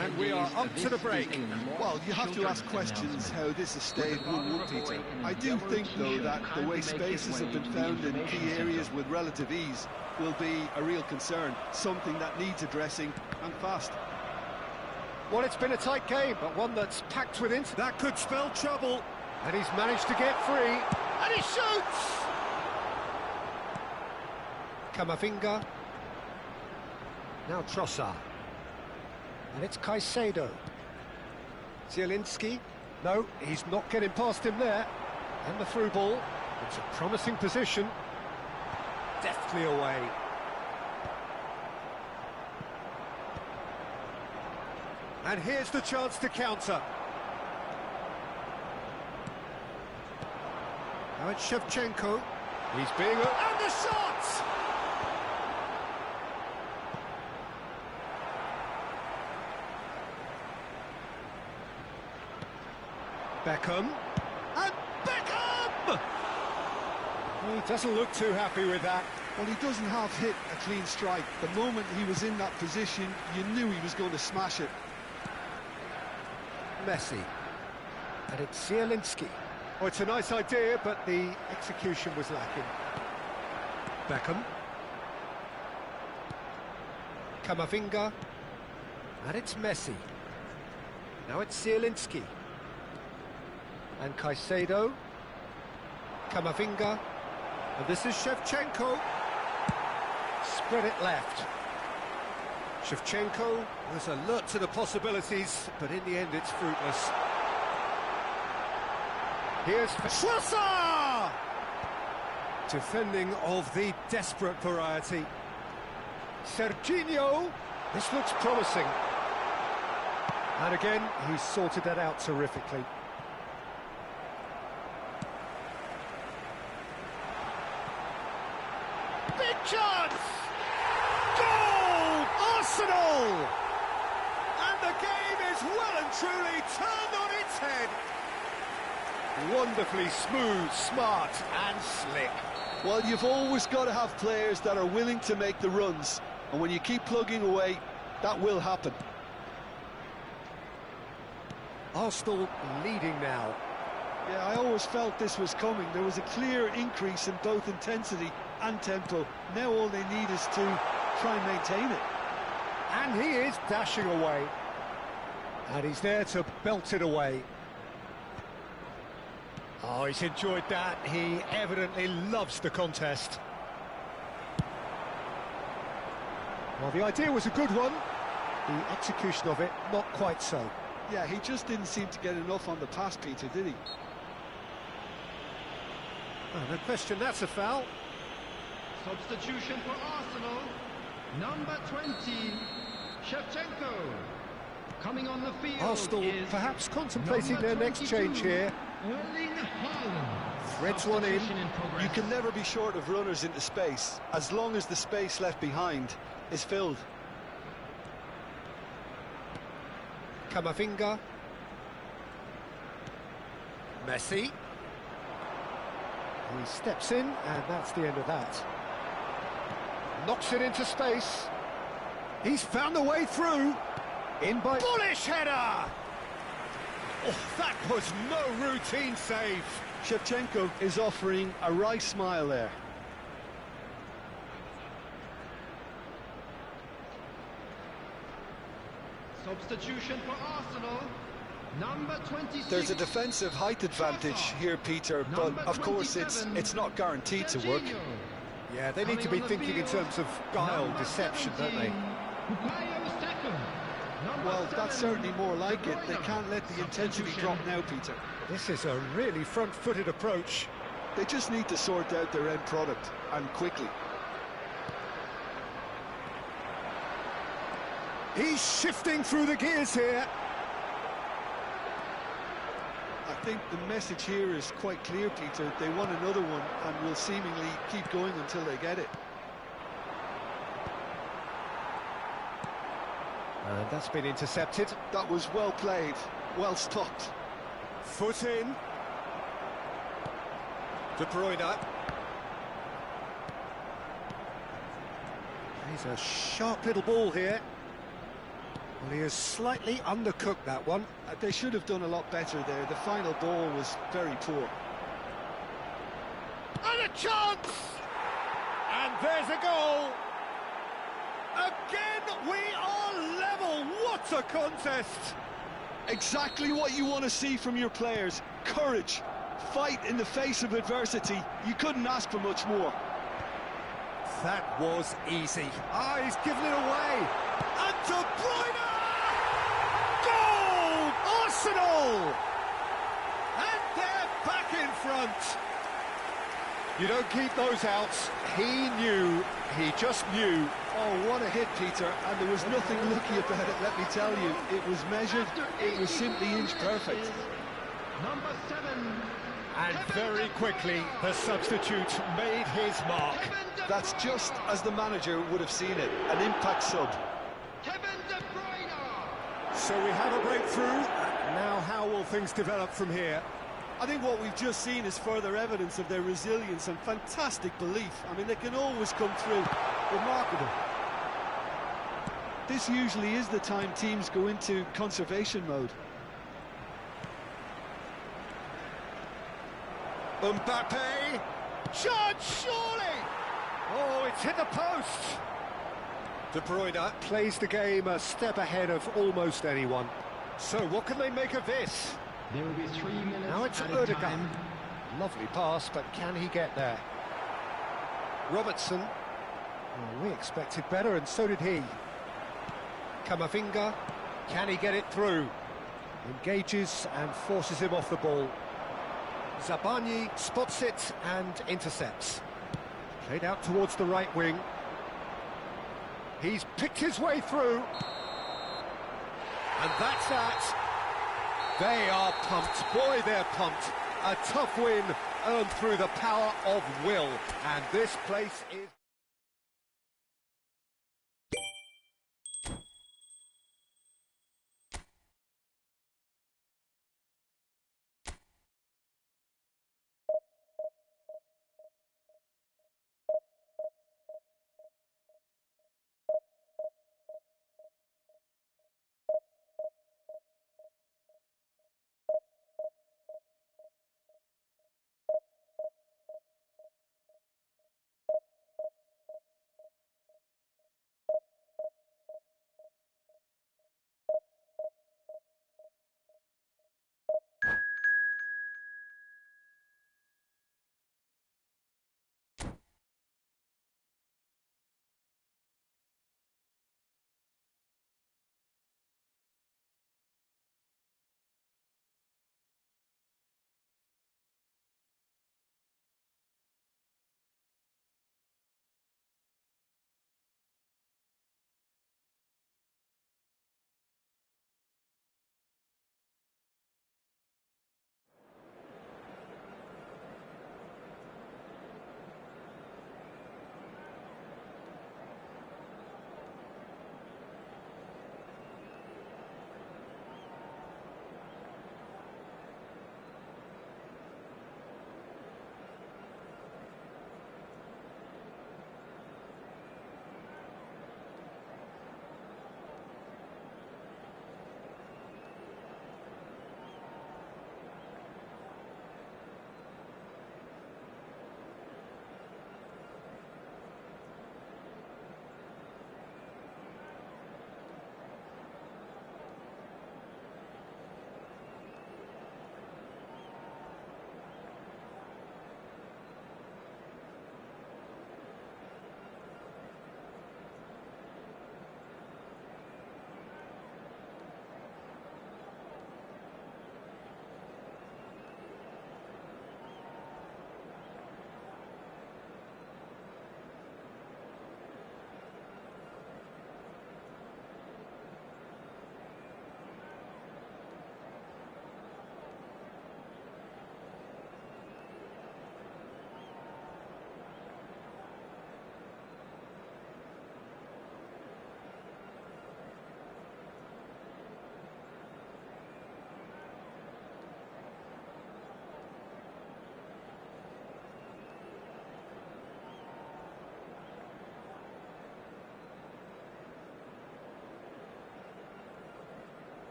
And we are up to the break. Well, you have to ask questions how this has stayed 1-1, Peter. I do think, though, that the way spaces have been found in key areas with relative ease will be a real concern, something that needs addressing, and fast. Well, it's been a tight game, but one that's packed with int. That could spell trouble. And he's managed to get free. And he shoots! Kamavinga. Now Trossard. And it's Caicedo. Zielinski. No, he's not getting past him there. And the through ball. It's a promising position. Deftly away. And here's the chance to counter. Now it's Shevchenko. He's being... And the shot! Beckham. And Beckham! He doesn't look too happy with that. Well, he doesn't half hit a clean strike. The moment he was in that position, you knew he was going to smash it. Messi. And it's Zielinski. Oh, it's a nice idea, but the execution was lacking. Beckham. Kamavinga. And it's Messi. Now it's Zielinski. And Caicedo. Kamavinga. And this is Shevchenko. Spread it left. Shevchenko was alert to the possibilities, but in the end it's fruitless. Here's Trossard! Defending of the desperate variety. Serginho, this looks promising. And again, he's sorted that out terrifically. and truly turned on its head. Wonderfully smooth, smart and slick. Well, you've always got to have players that are willing to make the runs, and when you keep plugging away, that will happen. Arsenal leading now. Yeah, I always felt this was coming. There was a clear increase in both intensity and tempo. Now all they need is to try and maintain it. And he is dashing away. And he's there to belt it away. Oh, he's enjoyed that. He evidently loves the contest. Well, the idea was a good one. The execution of it, not quite so. Yeah, he just didn't seem to get enough on the pass, Peter, did he? Oh, no question, that's a foul. Substitution for Arsenal. Number 20, Shevchenko. Coming on the field Arsenal is perhaps contemplating number their next 22, change here. Erling Haaland. Threads one in. Substitution progress. You can never be short of runners into space, as long as the space left behind is filled. Camavinga. Messi. He steps in, and that's the end of that. Knocks it into space. He's found a way through. In by... Bullish header! Oh, that was no routine save. Shevchenko is offering a wry smile there. Substitution for Arsenal. Number 26. There's a defensive height advantage here, Peter, but Number of course 27, it's not guaranteed to work. Jorginho. Yeah, they need to be thinking in terms of guile, Number deception, don't they? 17, Bukayo Saka. Number Well, that's 7, certainly more like De it. They Bruyne. can't let the intensity drop now, Peter. This is a really front-footed approach. They just need to sort out their end product, and quickly. He's shifting through the gears here. I think the message here is quite clear, Peter. They want another one and will seemingly keep going until they get it. And that's been intercepted. That was well played, well stopped. Foot in. De Bruyne. He's a sharp little ball here. Well, he has slightly undercooked that one. They should have done a lot better there. The final ball was very poor. And a chance! And there's a goal! Again, we are level! What a contest! Exactly what you want to see from your players. Courage, fight in the face of adversity. You couldn't ask for much more. That was easy. Ah, he's given it away! And De Bruyne! Goal! Arsenal! And they're back in front! You don't keep those out. He knew, he just knew. Oh, what a hit, Peter, and there was nothing lucky about it, let me tell you. It was measured, it was simply inch perfect. Number 7. And very quickly, the substitute made his mark. That's just as the manager would have seen it, an impact sub. Kevin De Bruyne. So we have a breakthrough. Now how will things develop from here? I think what we've just seen is further evidence of their resilience and fantastic belief. I mean, they can always come through. Remarkable. This usually is the time teams go into conservation mode. Mbappe! Judge, surely! Oh, it's hit the post! De Bruyne plays the game a step ahead of almost anyone. So what can they make of this? There will be 3 minutes. Now it's added Erdogan. time. Lovely pass, but can he get there? Robertson. Well, we expected better, and so did he. Camavinga. Can he get it through? Engages and forces him off the ball. Zabani spots it and intercepts. Played out towards the right wing. He's picked his way through. And that's that. They are pumped. Boy, they're pumped. A tough win earned through the power of will. And this place is...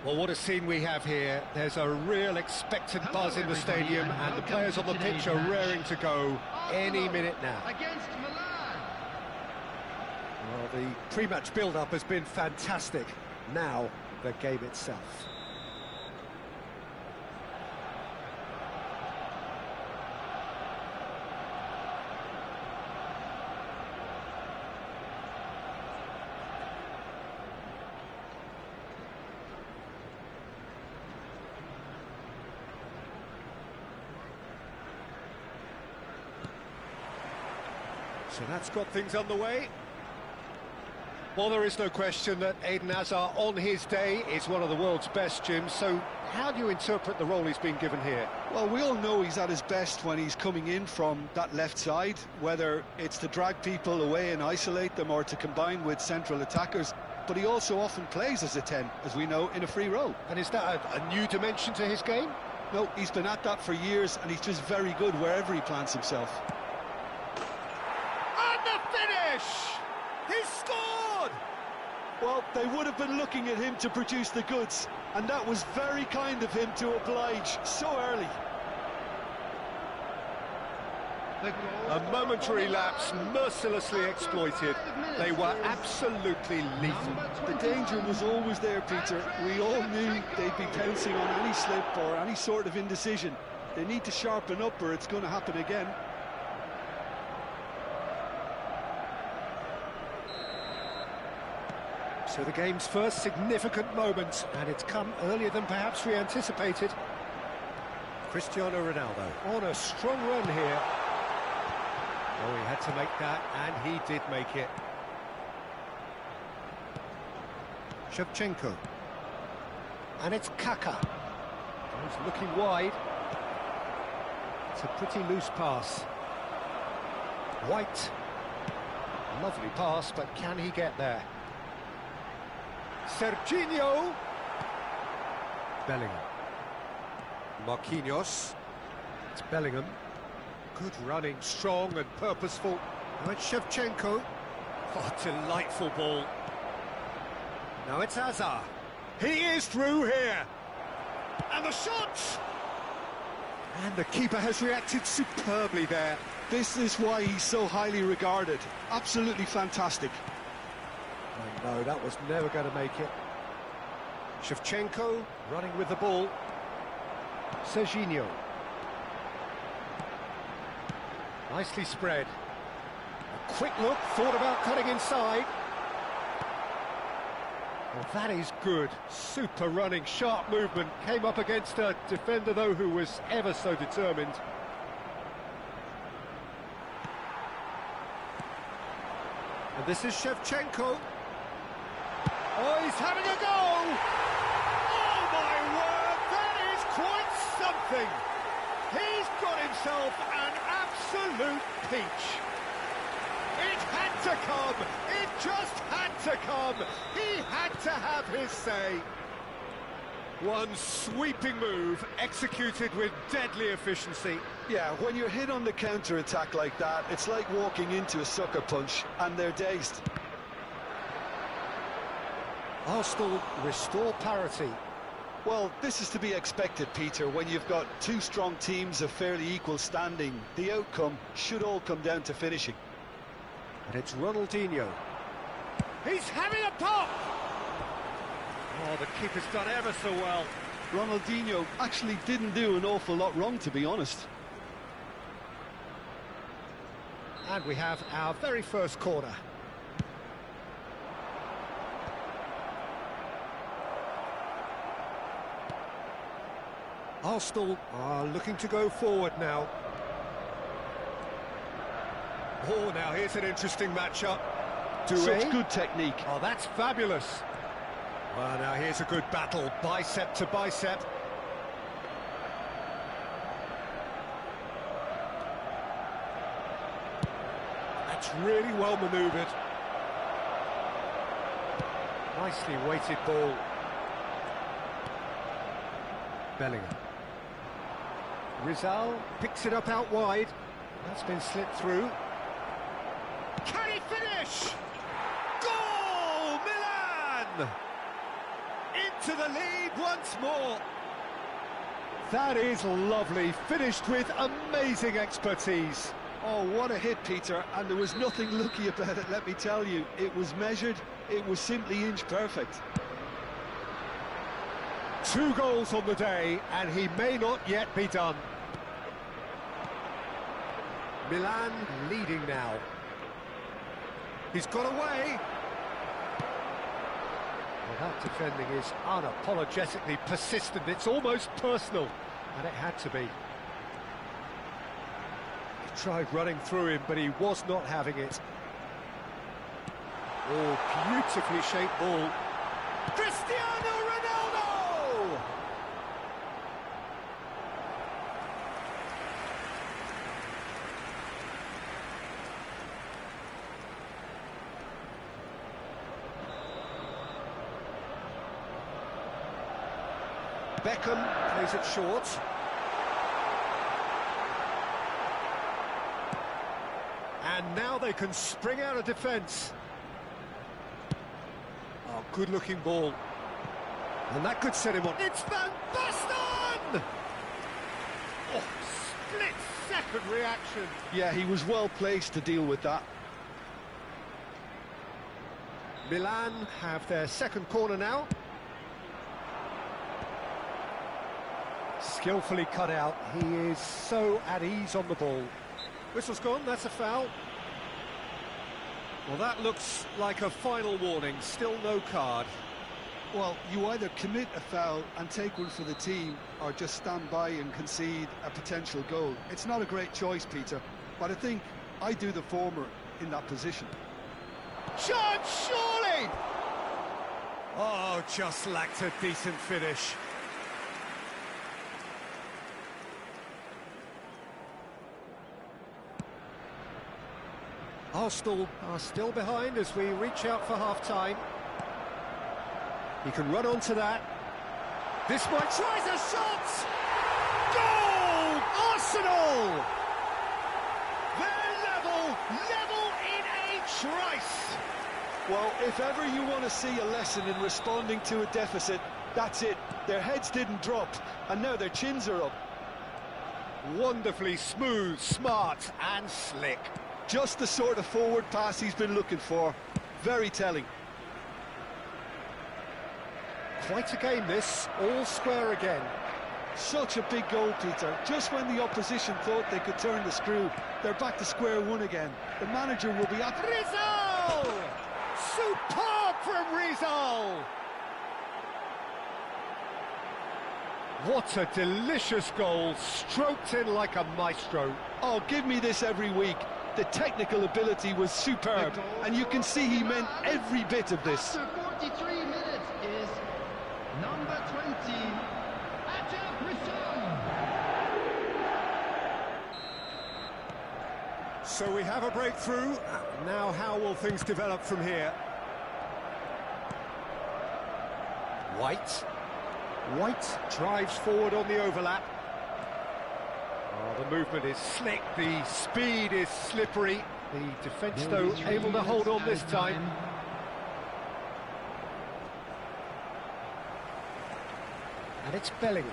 Well, what a scene we have here. There's a real expectant buzz in the stadium, and the players on the pitch are raring to go any minute now. Against Milan. Well, the pre-match build-up has been fantastic. Now, the game itself. So that's got things underway. Well, there is no question that Eden Hazard, on his day, is one of the world's best, Jim. So how do you interpret the role he's been given here? Well, we all know he's at his best when he's coming in from that left side, whether it's to drag people away and isolate them or to combine with central attackers. But he also often plays as a 10, as we know, in a free role. And is that a new dimension to his game? No, he's been at that for years, and he's just very good wherever he plants himself. He scored! Well, they would have been looking at him to produce the goods, and that was very kind of him to oblige so early. A momentary lapse mercilessly exploited. They were absolutely lethal. The danger was always there, Peter. We all knew they'd be pouncing on any slip or any sort of indecision. They need to sharpen up or it's going to happen again. So the game's first significant moment, and it's come earlier than perhaps we anticipated. Cristiano Ronaldo on a strong run here. Oh, he had to make that, and he did make it. Shevchenko. And it's Kaka. He's looking wide. It's a pretty loose pass. White. Lovely pass, but can he get there? Serginho. Bellingham. Marquinhos. It's Bellingham. Good running, strong and purposeful. Now it's Shevchenko. Oh, delightful ball. Now it's Hazard. He is through here. And the shot! And the keeper has reacted superbly there. This is why he's so highly regarded. Absolutely fantastic. Oh, no, that was never going to make it. Shevchenko running with the ball. Serginho. Nicely spread. A quick look, thought about cutting inside. Well, that is good. Super running, sharp movement. Came up against a defender, though, who was ever so determined. And this is Shevchenko. Oh, he's having a go! Oh, my word, that is quite something! He's got himself an absolute peach. It had to come! It just had to come! He had to have his say. One sweeping move, executed with deadly efficiency. Yeah, when you're hit on the counter-attack like that, it's like walking into a sucker punch, and they're dazed. Arsenal restore parity. Well, this is to be expected, Peter, when you've got two strong teams of fairly equal standing. The outcome should all come down to finishing. And it's Ronaldinho. He's having a pop! Oh, the keeper's done ever so well. Ronaldinho actually didn't do an awful lot wrong, to be honest. And we have our very first corner. Arsenal are looking to go forward now. Oh, now here's an interesting matchup. Such good technique. Oh, that's fabulous. Well, now here's a good battle, bicep to bicep. That's really well manoeuvred. Nicely weighted ball. Bellingham. Rizal picks it up out wide. That's been slipped through. Can he finish? Goal, Milan! to the lead once more. That is lovely, finished with amazing expertise. Oh, what a hit, Peter, and there was nothing lucky about it, let me tell you. It was measured, it was simply inch perfect. 2 goals on the day, and he may not yet be done. Milan leading now. He's got away. Well, that defending is unapologetically persistent. It's almost personal, and it had to be. He tried running through him, but he was not having it. Oh, beautifully shaped ball. Cristiano Ronaldo! Beckham plays it short. And now they can spring out of defence. Oh, good-looking ball. And that could set him on. It's Van Basten! Oh, split-second reaction. Yeah, he was well placed to deal with that. Milan have their second corner now. Skillfully cut out. He is so at ease on the ball. Whistle's gone, that's a foul. Well, that looks like a final warning, still no card. Well, you either commit a foul and take one for the team, or just stand by and concede a potential goal. It's not a great choice, Peter, but I think I do the former in that position. Chance, surely! Oh, just lacked a decent finish. Arsenal are still behind as we reach out for half-time. He can run onto that. This might tries a shot! Goal! Arsenal! They're level in a trice! Well, if ever you want to see a lesson in responding to a deficit, that's it. Their heads didn't drop, and now their chins are up. Wonderfully smooth, smart and slick. Just the sort of forward pass he's been looking for. Very telling. Quite a game this, all square again. Such a big goal, Peter. Just when the opposition thought they could turn the screw, they're back to square one again. The manager will be up. Rizal! Superb from Rizal! What a delicious goal, stroked in like a maestro. Oh, give me this every week. The technical ability was superb, and you can see he meant every bit of this. After 43 minutes is number 20, So we have a breakthrough. Now how will things develop from here? White drives forward on the overlap. Oh, the movement is slick, the speed is slippery. The defence, though, able to hold on this time. And it's Bellingham.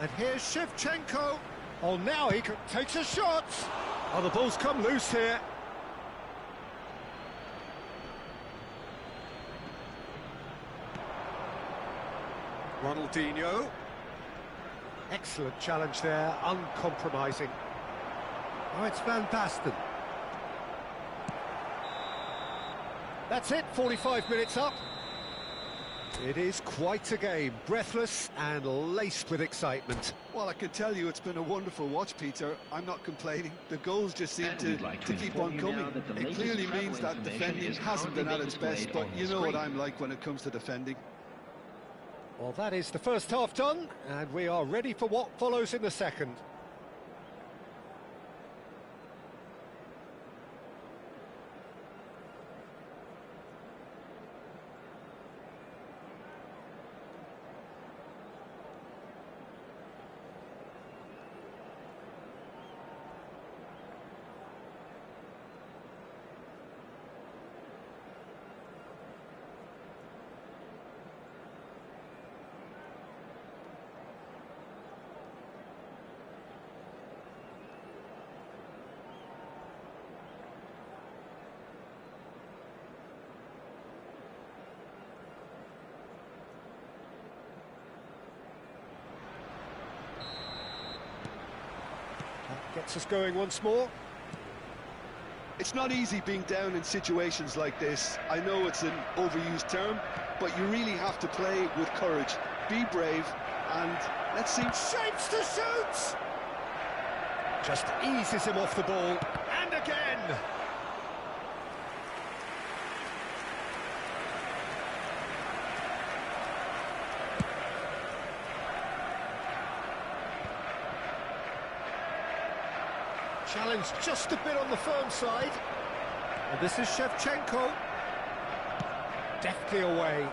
And here's Shevchenko. Oh, now he takes a shot. Oh, the ball's come loose here. Ronaldinho. Excellent challenge there, uncompromising. Oh, it's Van Basten. That's it, 45 minutes up. It is quite a game, breathless and laced with excitement. Well, I can tell you it's been a wonderful watch, Peter. I'm not complaining. The goals just seem to keep on coming. It clearly means that defending hasn't been at its best, but you know what I'm like when it comes to defending. Well, that is the first half done, and we are ready for what follows in the second. Gets us going once more. It's not easy being down in situations like this. I know it's an overused term, but you really have to play with courage. Be brave, and let's see. Shapes to shoot! Just eases him off the ball, and again! Challenge just a bit on the firm side. And this is Shevchenko. Deftly away.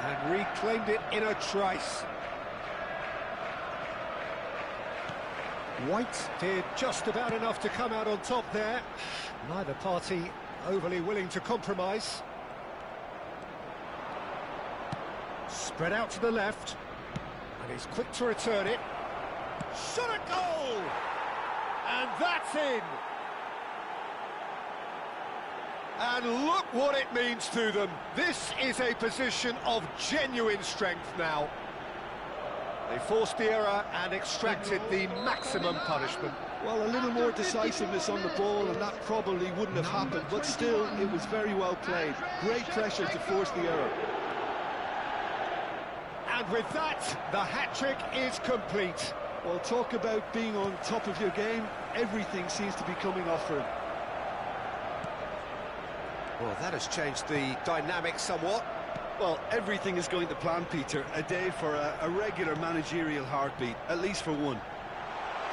And reclaimed it in a trice. White did just about enough to come out on top there. Neither party overly willing to compromise. Spread out to the left. And he's quick to return it. Shot a goal! And that's in! And look what it means to them. This is a position of genuine strength now. They forced the error and extracted the maximum punishment. Well, a little more decisiveness on the ball, and that probably wouldn't have happened, but still, it was very well played. Great pressure to force the error. And with that, the hat-trick is complete. Well, talk about being on top of your game. Everything seems to be coming off for him. Well, that has changed the dynamic somewhat. Well, everything is going to plan, Peter. A day for a regular managerial heartbeat, at least for one.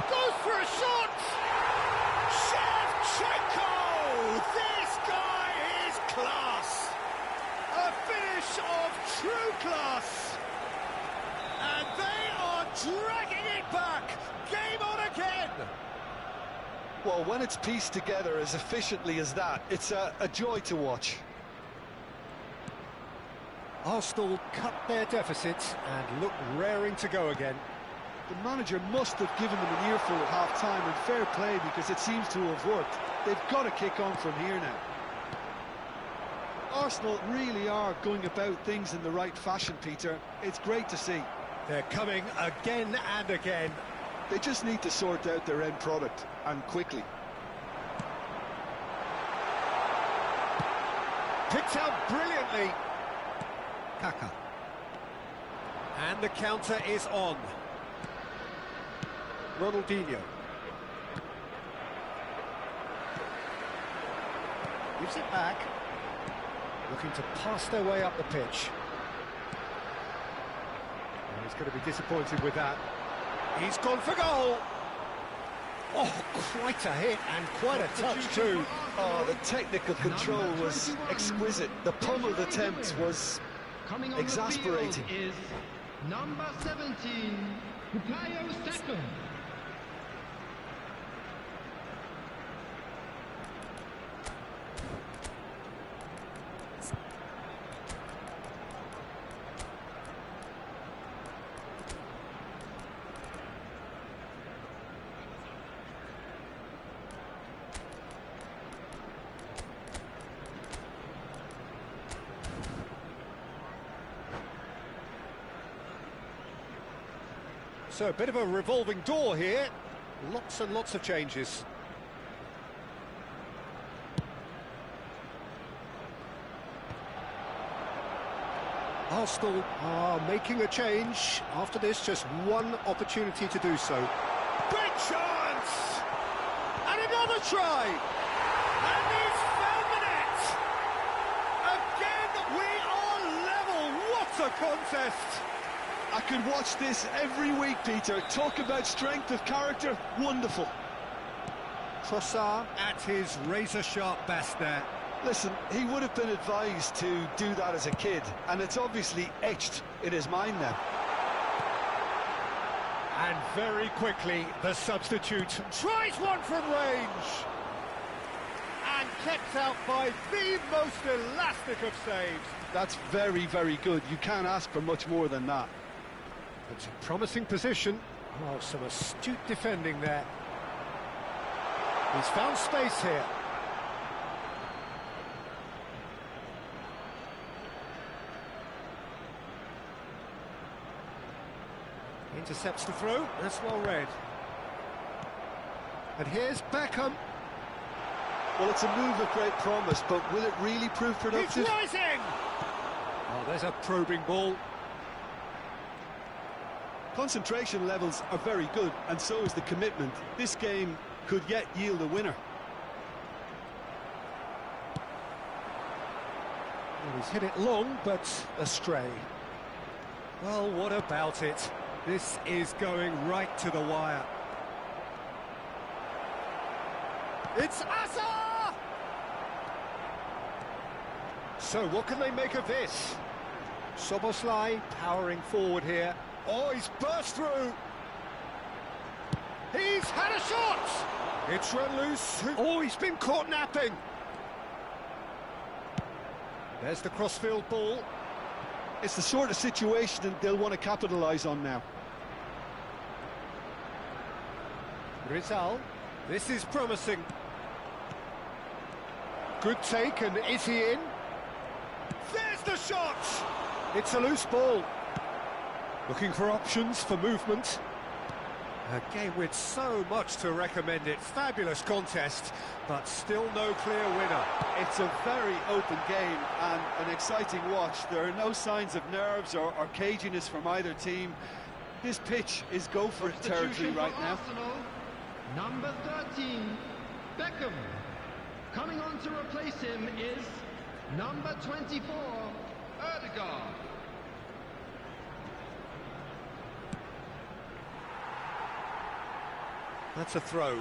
Goes for a shot! Shevchenko! This guy is class! A finish of true class! And they are dragging it back! Game on again! Well, when it's pieced together as efficiently as that, it's a joy to watch. Arsenal cut their deficits and look raring to go again. The manager must have given them an earful at half-time, and fair play, because it seems to have worked. They've got to kick on from here now. Arsenal really are going about things in the right fashion, Peter. It's great to see. They're coming again and again. They just need to sort out their end product, and quickly. Picked out brilliantly. Kaka. And the counter is on. Ronaldinho. Gives it back. Looking to pass their way up the pitch. And he's going to be disappointed with that. He's gone for goal. Oh, quite a hit and quite a touch too. Oh, the technical control was exquisite. The pummeled attempt was exasperating. Is number 17, Bukayo Saka. So a bit of a revolving door here. Lots and lots of changes. Arsenal are making a change. After this, just one opportunity to do so. Great chance! And another try! And he's found the net! Again, we are level! What a contest! I could watch this every week, Peter. Talk about strength of character. Wonderful. Trossard at his razor-sharp best there. Listen, he would have been advised to do that as a kid, and it's obviously etched in his mind now. And very quickly, the substitute tries one from range. And kept out by the most elastic of saves. That's very, very good. You can't ask for much more than that. It's a promising position. Oh, some astute defending there. He's found space here. Intercepts the throw. That's well read. And here's Beckham. Well, it's a move of great promise, but will it really prove He's productive? rising! Oh, there's a probing ball. Concentration levels are very good, and so is the commitment. This game could yet yield a winner. Well, he's hit it long, but astray. Well, what about it? This is going right to the wire. It's Asa! So, what can they make of this? Soboslai powering forward here. Oh, he's burst through! He's had a shot! It's run loose. Oh, he's been caught napping! There's the crossfield ball. It's the sort of situation they'll want to capitalise on now. Rizal, this is promising. Good take, and is he in? There's the shot! It's a loose ball. Looking for options for movement. A game with so much to recommend it. Fabulous contest, but still no clear winner. It's a very open game and an exciting watch. There are no signs of nerves or caginess from either team. This pitch is go-for-it territory right now. Arsenal, number 13, Beckham. Coming on to replace him is number 24, Erdegaard. That's a throw.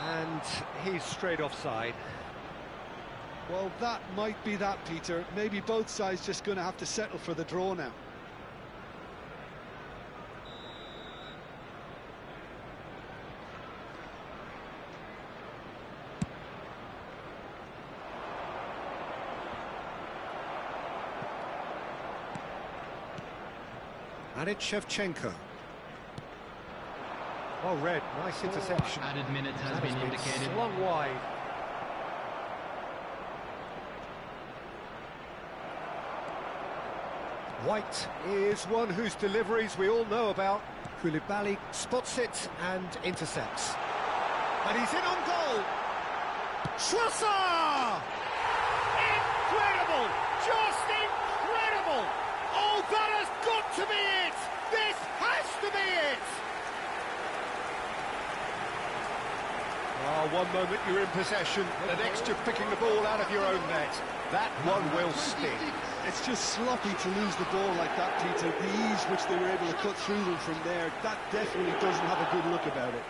And he's straight offside. Well, that might be that, Peter. Maybe both sides just going to have to settle for the draw now. And it's Shevchenko. Oh, Red, nice interception. Added minutes has That been indicated. Slung wide. White is one whose deliveries we all know about. Koulibaly spots it and intercepts. And he's in on goal. Trossard! Incredible! Just incredible! Oh, that has got to be it! This has to be it! Oh, one moment you're in possession, the next you're picking the ball out of your own net. That one will sting. It's just sloppy to lose the ball like that, Peter. The ease which they were able to cut through them from there, that definitely doesn't have a good look about it.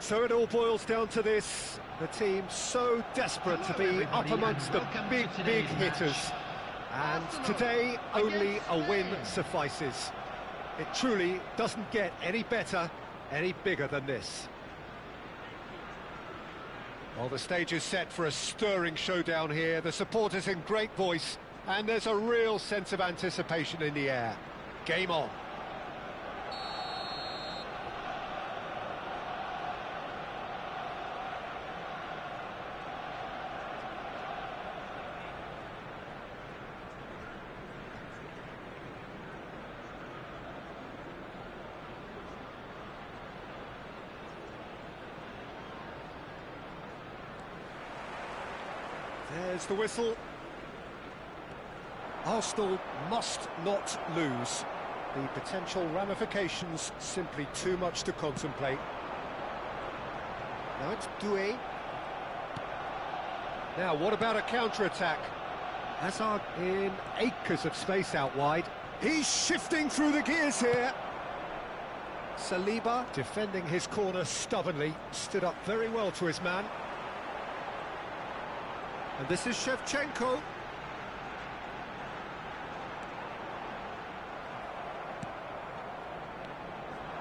So it all boils down to this. The team so desperate to be up amongst the big hitters. And today, only a win suffices. It truly doesn't get any better, any bigger than this. Well, the stage is set for a stirring showdown here. The supporters in great voice, and there's a real sense of anticipation in the air. Game on. There's the whistle. Arsenal must not lose. The potential ramifications simply too much to contemplate. Now it's Doué. Now what about a counter-attack? Hazard in acres of space out wide. He's shifting through the gears here. Saliba defending his corner stubbornly. Stood up very well to his man. And this is Shevchenko.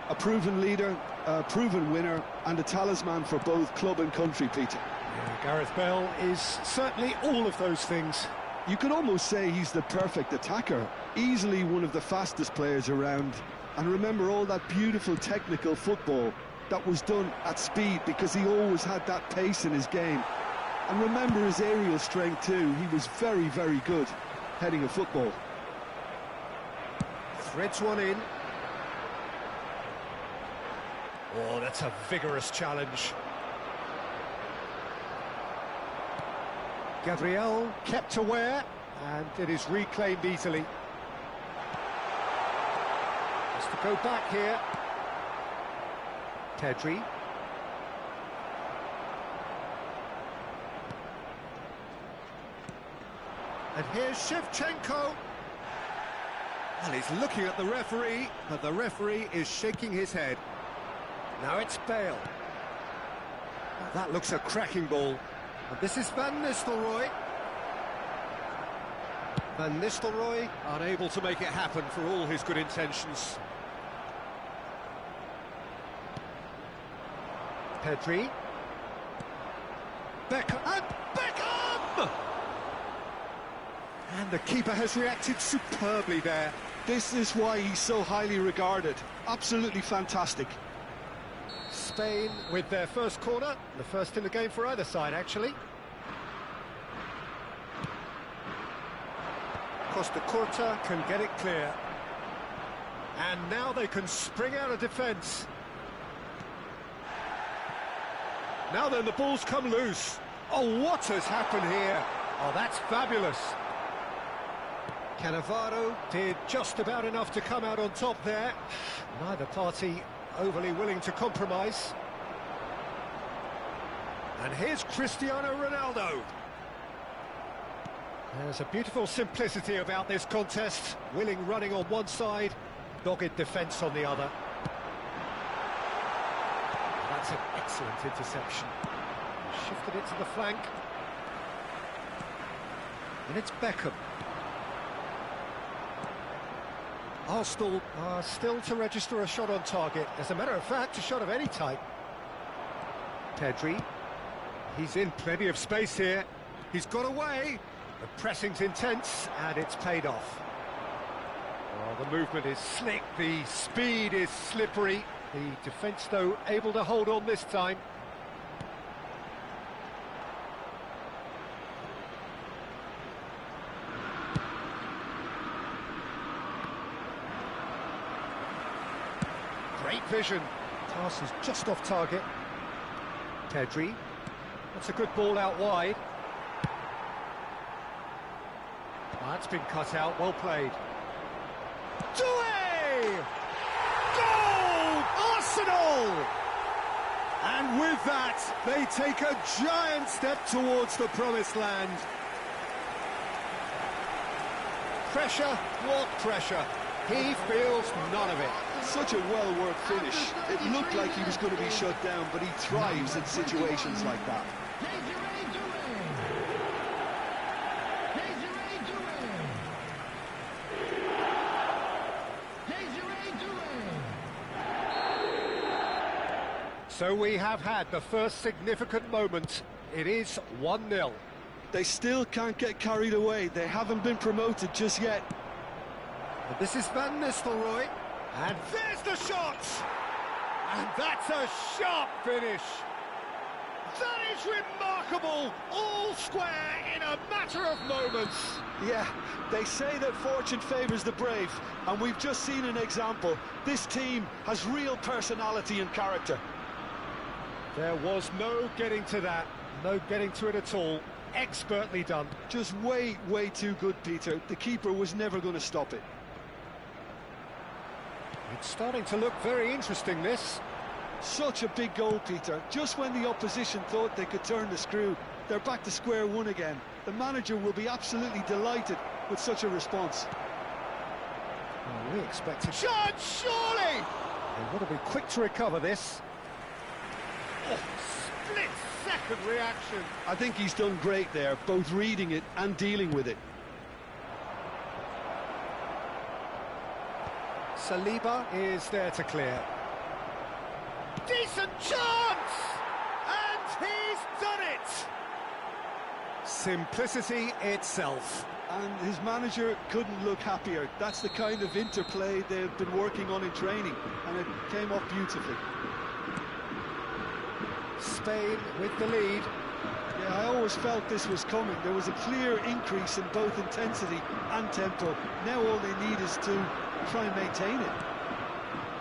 A proven leader, a proven winner, and a talisman for both club and country, Peter. Yeah, Gareth Bale is certainly all of those things. You could almost say he's the perfect attacker, easily one of the fastest players around. And remember all that beautiful technical football that was done at speed, because he always had that pace in his game. And remember his aerial strength too. He was very, very good heading a football. Threads one in. Oh, that's a vigorous challenge. Gabriel kept aware, and it is reclaimed easily. Has to go back here. Pedri. And here's Shevchenko. Well, he's looking at the referee, but the referee is shaking his head. Now it's Bale. Well, that looks a cracking ball. And this is Van Nistelrooy. Van Nistelrooy unable to make it happen for all his good intentions. Pedri. Beckham. And Beckham! And the keeper has reacted superbly there. This is why he's so highly regarded. Absolutely fantastic. Spain with their first corner, the first in the game for either side, actually. Costa Curta can get it clear. And now they can spring out of defence. Now then, the ball's come loose. Oh, what has happened here? Oh, that's fabulous. Cannavaro did just about enough to come out on top there. Neither party overly willing to compromise. And here's Cristiano Ronaldo. There's a beautiful simplicity about this contest. Willing running on one side, dogged defence on the other. That's an excellent interception. Shifted it to the flank. And it's Beckham. Arsenal are still to register a shot on target. As a matter of fact, a shot of any type. Pedri. He's in plenty of space here. He's got away. The pressing's intense, and it's paid off. Well, the movement is slick, the speed is slippery. The defence, though, able to hold on this time. Great vision. Pass is just off target. Pedri. That's a good ball out wide. That's been cut out, well played. Doué! Goal! Arsenal! And with that, they take a giant step towards the promised land. Pressure? What pressure? He feels none of it. Such a well-worked finish. It looked like he was going to be shut down, but he thrives in situations like that. So we have had the first significant moment. It is 1-0. They still can't get carried away. They haven't been promoted just yet. But this is Van Nistelrooy. And there's the shot! And that's a sharp finish. That is remarkable! All square in a matter of moments. Yeah, they say that fortune favours the brave, and we've just seen an example. This team has real personality and character. There was no getting to that, no getting to it at all. Expertly done. Just way too good, Peter. The keeper was never going to stop it. It's starting to look very interesting, this. Such a big goal, Peter. Just when the opposition thought they could turn the screw, they're back to square one again. The manager will be absolutely delighted with such a response. Well, we expected... Shot, surely! They've got to be quick to recover this. Oh, split-second reaction. I think he's done great there, both reading it and dealing with it. Saliba is there to clear. Decent chance! And he's done it! Simplicity itself. And his manager couldn't look happier. That's the kind of interplay they've been working on in training, and it came off beautifully. Spain with the lead. Yeah, I always felt this was coming. There was a clear increase in both intensity and tempo. Now all they need is to try and maintain it.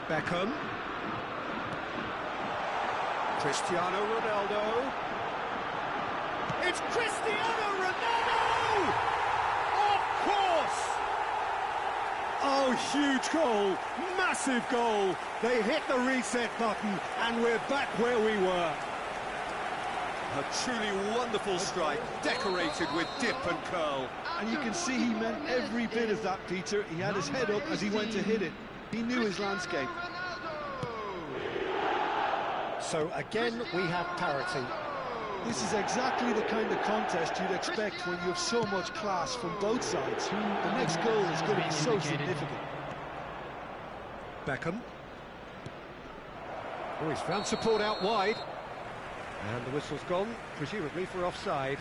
Beckham. Cristiano Ronaldo. It's Cristiano Ronaldo! Of course! Oh, huge goal, massive goal. They hit the reset button and we're back where we were. A truly wonderful strike, decorated with dip and curl. And you can see he meant every bit of that, Peter. He had his head up as he went to hit it. He knew his landscape. So again, we have parity. This is exactly the kind of contest you'd expect when you have so much class from both sides. The next goal is going to be so significant. Beckham. Oh, he's found support out wide. And the whistle's gone, presumably for offside.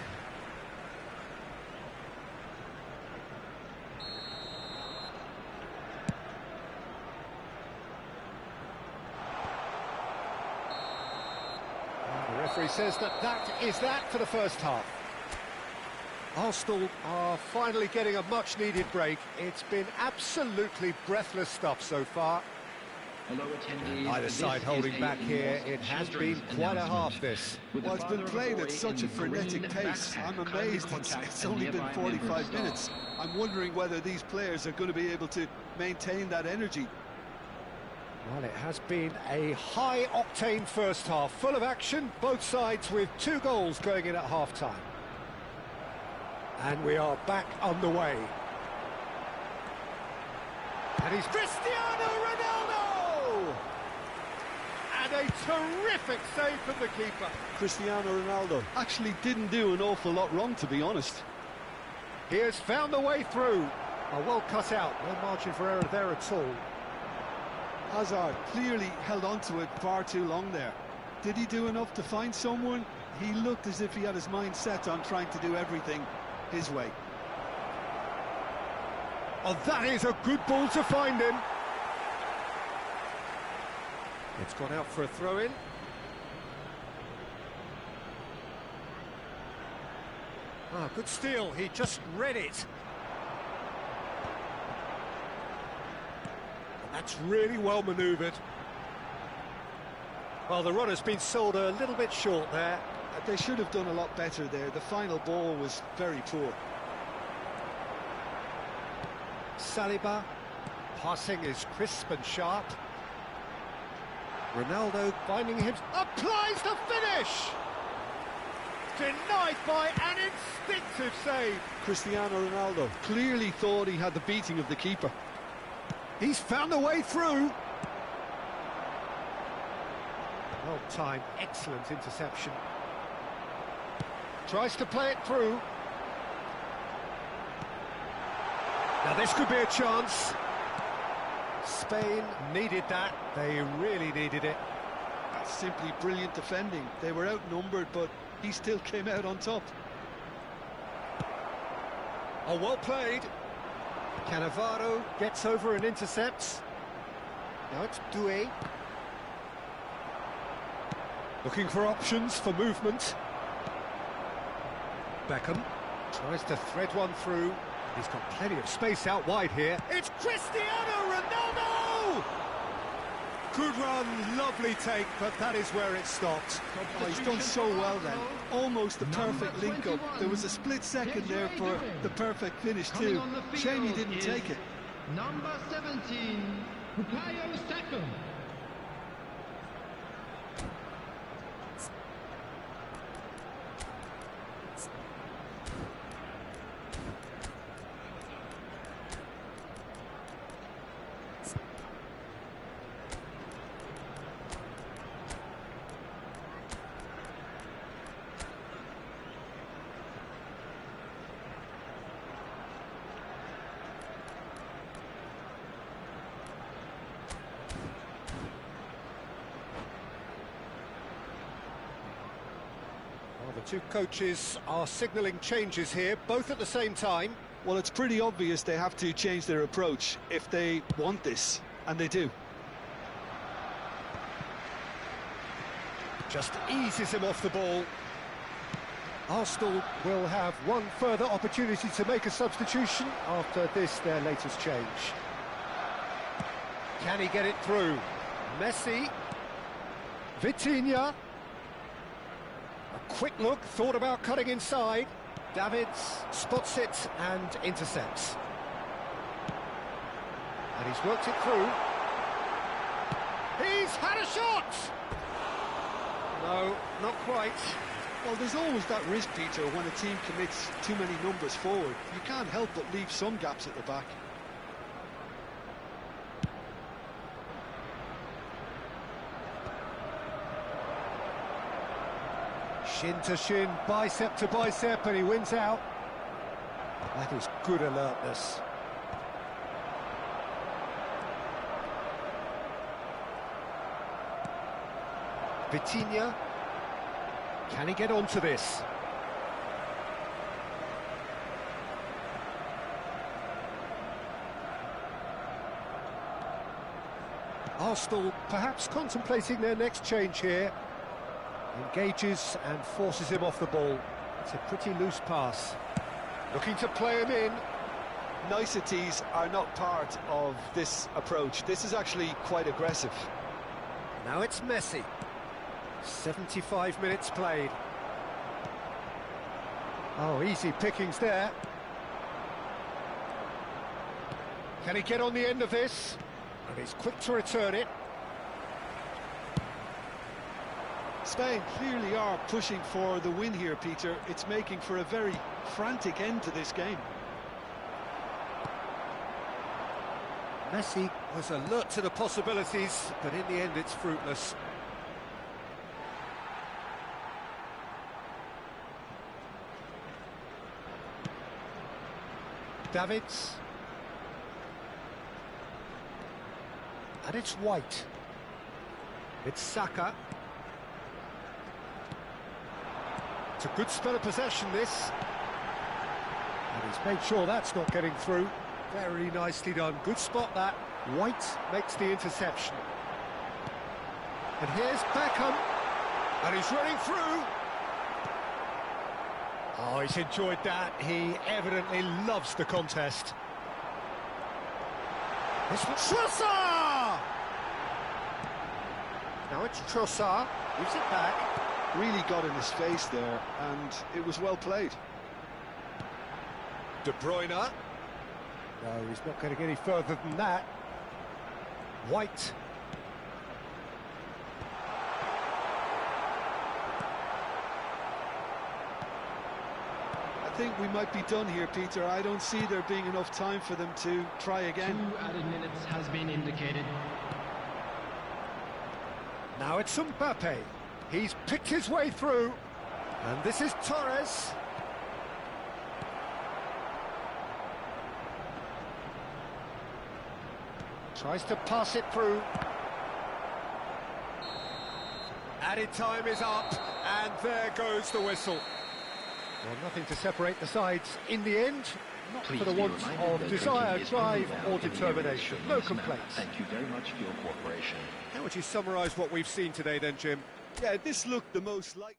The referee says that is that for the first half. Arsenal are finally getting a much-needed break. It's been absolutely breathless stuff so far. Either side holding back here. It has been quite a half, this. Well, it's been played at such a frenetic pace. I'm amazed it's only been 45 minutes. I'm wondering whether these players are going to be able to maintain that energy. Well, it has been a high-octane first half, full of action, both sides with 2 goals going in at half-time. And we are back underway. And he's Cristiano Ronaldo! And a terrific save from the keeper. Cristiano Ronaldo actually didn't do an awful lot wrong, to be honest. He has found a way through. Well cut out, no margin for error there at all. Hazard clearly held on to it far too long there. Did he do enough to find someone? He looked as if he had his mind set on trying to do everything his way. Oh, that is a good ball to find him. It's gone out for a throw-in. Ah, good steal. He just read it. That's really well manoeuvred. Well, the run has been sold a little bit short there. They should have done a lot better there. The final ball was very poor. Saliba, passing is crisp and sharp. Ronaldo finding him, applies the finish! Denied by an instinctive save. Cristiano Ronaldo clearly thought he had the beating of the keeper. He's found a way through. Well timed, excellent interception. Tries to play it through. Now this could be a chance. Spain needed that. They really needed it. That's simply brilliant defending. They were outnumbered, but he still came out on top. Oh, well played. Cannavaro gets over and intercepts. Now it's Doué. Looking for options for movement. Beckham tries to thread one through. He's got plenty of space out wide here. It's Cristiano Ronaldo! Good run, lovely take, but that is where it stopped. Oh, he's done so well then. Almost the perfect link-up. There was a split second there for the perfect finish too. Shame he didn't take it. Number 17, Bukayo Saka. The two coaches are signalling changes here, both at the same time. Well, it's pretty obvious they have to change their approach if they want this, and they do. Just eases him off the ball. Arsenal will have one further opportunity to make a substitution after this, their latest change. Can he get it through? Messi. Vitinha. A quick look, thought about cutting inside. Davids spots it and intercepts. And he's worked it through. He's had a shot! No, not quite. Well, there's always that risk, Peter, when a team commits too many numbers forward. You can't help but leave some gaps at the back. Shin to shin, bicep to bicep, and he wins out. That is good alertness. Vitinha. Can he get onto this? Arsenal perhaps contemplating their next change here. Engages and forces him off the ball. It's a pretty loose pass. Looking to play him in. Niceties are not part of this approach. This is actually quite aggressive. Now it's Messi. 75 minutes played. Oh, easy pickings there. Can he get on the end of this? And he's quick to return it. Spain clearly are pushing for the win here, Peter. It's making for a very frantic end to this game. Messi was alert to the possibilities, but in the end it's fruitless. Davids. And it's White. It's Saka. It's a good spell of possession, this. And he's made sure that's not getting through. Very nicely done. Good spot, that. White makes the interception. And here's Beckham. And he's running through. Oh, he's enjoyed that. He evidently loves the contest. It's Trossard! Now it's Trossard. Gives it back. Really got in his face there, and it was well played. De Bruyne. No, he's not getting any further than that. White. I think we might be done here, Peter. I don't see there being enough time for them to try again. 2 added minutes has been indicated. Now it's Mbappe. He's picked his way through. And this is Torres. Tries to pass it through. Added time is up, and there goes the whistle. Well, nothing to separate the sides in the end. Not Please for the be want reminded of that desire, drinking is only drive allowed or in the determination. areas No shown in this map. complaints. Thank you very much for your cooperation. How would you summarise what we've seen today then, Jim? Yeah, this looked the most like...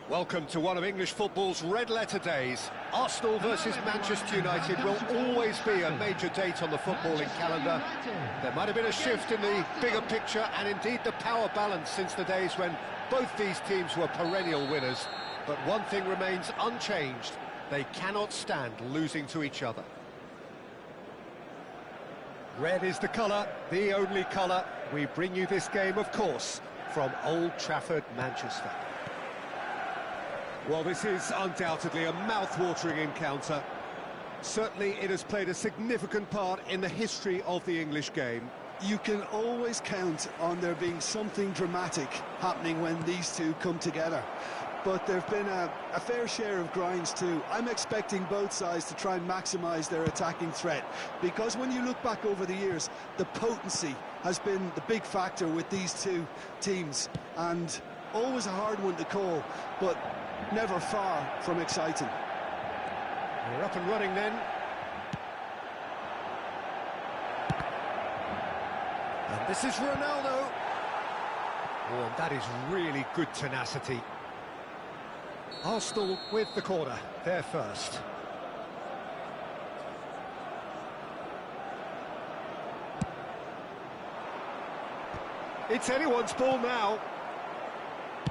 Welcome to one of English football's red-letter days. Arsenal versus Manchester United will always be a major date on the footballing calendar. There might have been a shift in the bigger picture and indeed the power balance since the days when both these teams were perennial winners. But one thing remains unchanged. They cannot stand losing to each other. Red is the colour, the only colour. We bring you this game, of course, from Old Trafford, Manchester. Well, this is undoubtedly a mouth-watering encounter. Certainly it has played a significant part in the history of the English game. You can always count on there being something dramatic happening when these two come together. But there have been a fair share of grinds too. I'm expecting both sides to try and maximise their attacking threat, because when you look back over the years, the potency has been the big factor with these two teams, and always a hard one to call, but never far from exciting. We're up and running then. And this is Ronaldo. Oh, and that is really good tenacity. Arsenal with the corner, they're first. It's anyone's ball now.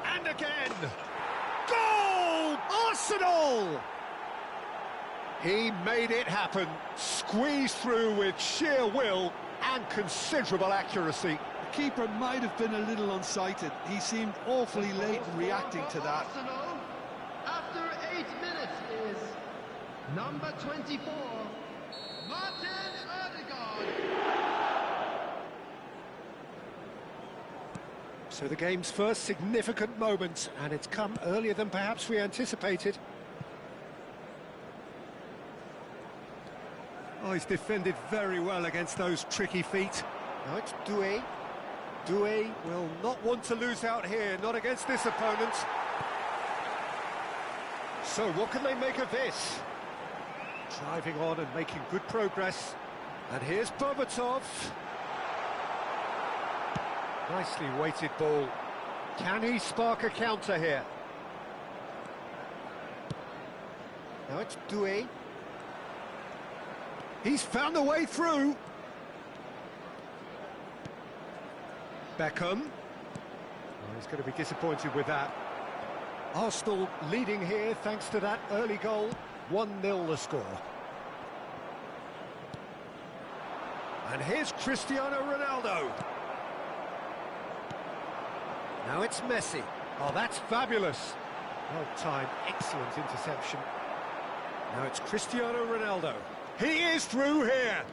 And again! Goal! Arsenal! He made it happen, squeezed through with sheer will and considerable accuracy. The keeper might have been a little unsighted. He seemed awfully late in reacting to that. Arsenal, after 8 minutes, is number 24, Martin Odegaard. So the game's first significant moment, and it's come earlier than perhaps we anticipated. Oh, he's defended very well against those tricky feet. Now it's Doué. Doué will not want to lose out here, not against this opponent. So what can they make of this? Driving on and making good progress. And here's Berbatov. Nicely weighted ball. Can he spark a counter here? Now it's Doué. He's found a way through. Beckham. Oh, he's going to be disappointed with that. Arsenal leading here thanks to that early goal. 1-0 the score. And here's Cristiano Ronaldo. Now it's Messi. Oh, that's fabulous. Well timed, excellent interception. Now it's Cristiano Ronaldo. He is through here.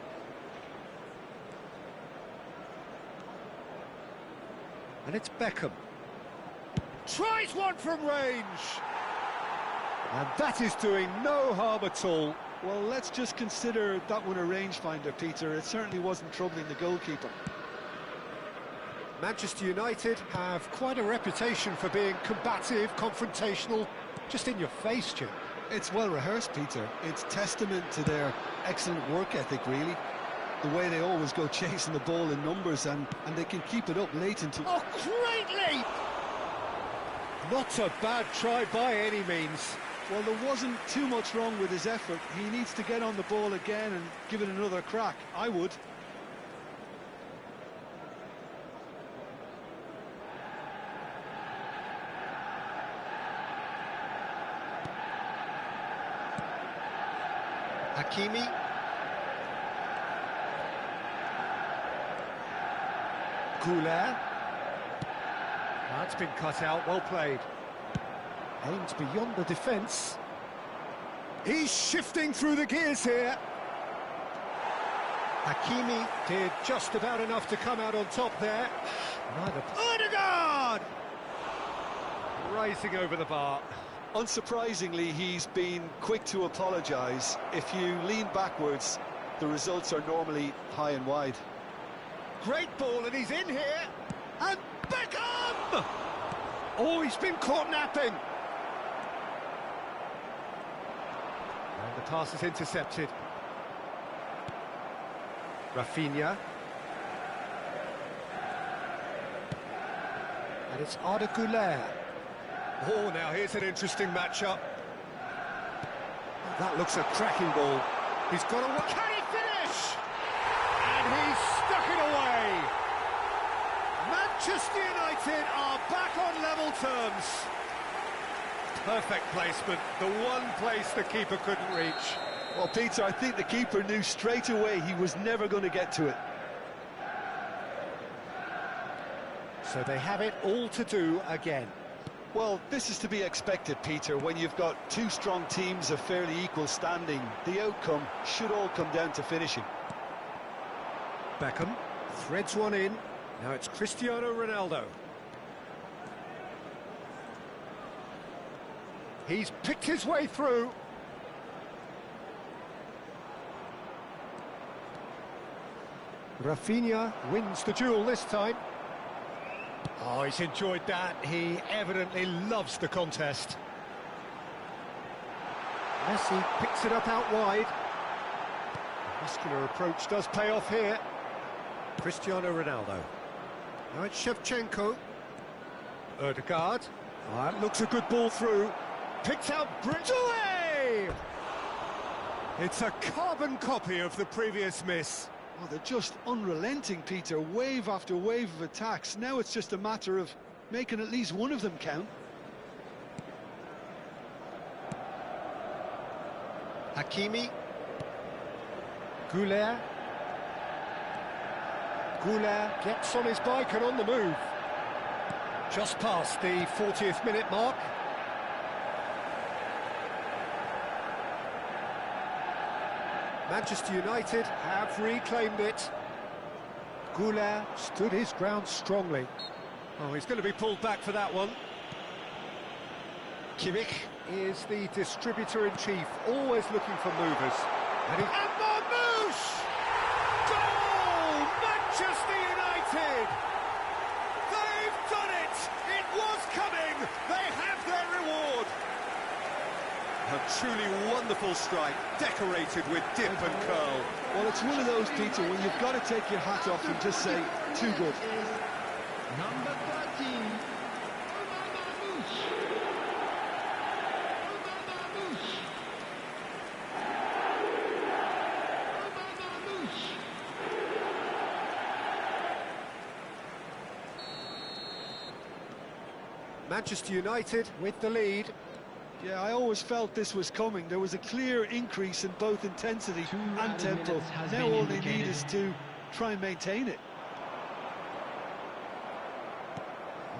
And it's Beckham. Tries one from range. And that is doing no harm at all. Well, let's just consider that one a rangefinder, Peter. It certainly wasn't troubling the goalkeeper. Manchester United have quite a reputation for being combative, confrontational, just in your face, Jim. It's well rehearsed, Peter. It's testament to their excellent work ethic, really. The way they always go chasing the ball in numbers, and they can keep it up late into... Oh, great leap! Not a bad try by any means. Well, there wasn't too much wrong with his effort. He needs to get on the ball again and give it another crack. I would. Hakimi. Goulet. That's been cut out, well played. Aims beyond the defence. He's shifting through the gears here. Hakimi did just about enough to come out on top there. Neither. Odegaard! Rising over the bar. Unsurprisingly, he's been quick to apologise. If you lean backwards, the results are normally high and wide. Great ball, and he's in here. And Beckham! Oh, he's been caught napping. And the pass is intercepted. Rafinha. And it's Arda Güler. Oh, now here's an interesting matchup. That looks a cracking ball. He's got a... Can he finish? And he's stuck it away. Manchester United are back on level terms. Perfect placement, the one place the keeper couldn't reach. Well, Peter, I think the keeper knew straight away he was never going to get to it. So they have it all to do again. Well, this is to be expected, Peter. When you've got two strong teams of fairly equal standing, the outcome should all come down to finishing. Beckham threads one in. Now it's Cristiano Ronaldo. He's picked his way through. Rafinha wins the duel this time. Oh, he's enjoyed that. He evidently loves the contest. Messi picks it up out wide. Muscular approach does pay off here. Cristiano Ronaldo. Now it's Shevchenko. Ødegaard. Oh, that looks a good ball through. Picked out Bridgeway! It's a carbon copy of the previous miss. Oh, they're just unrelenting, Peter. Wave after wave of attacks. Now it's just a matter of making at least one of them count. Hakimi. Goulet. Goulet gets on his bike and on the move. Just past the 40th minute mark. Manchester United have reclaimed it. Goulet stood his ground strongly. Oh, he's going to be pulled back for that one. Kimmich is the distributor-in-chief, always looking for movers. And Marmouche! Goal! Manchester United! They've done it! It was coming! They have their reward! A truly wonderful strike, decorated with dip and curl. Well, it's one of those, Peter, when you've got to take your hat off and just say, too good. Number 13, Manchester United with the lead. Yeah, I always felt this was coming. There was a clear increase in both intensity and tempo. Now all they need is to try and maintain it.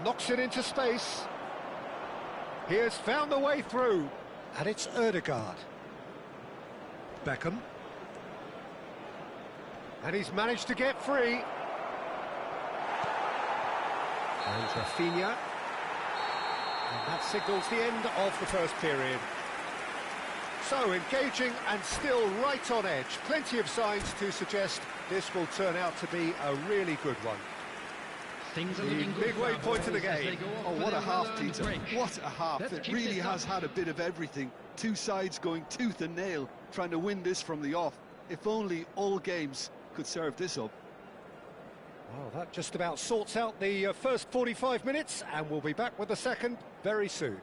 Knocks it into space. He has found the way through. And it's Ødegaard. Beckham. And he's managed to get free. And Rafinha. And that signals the end of the first period. So, engaging and still right on edge. Plenty of signs to suggest this will turn out to be a really good one. Things are The looking good midway for our point of the boys as game. they go off Oh, for what a their half, well-earned Peter. break. What a half. Let's It keep really this has up. had a bit of everything. Two sides going tooth and nail, trying to win this from the off. If only all games could serve this up. Well, that just about sorts out the first 45 minutes, and we'll be back with the second very soon.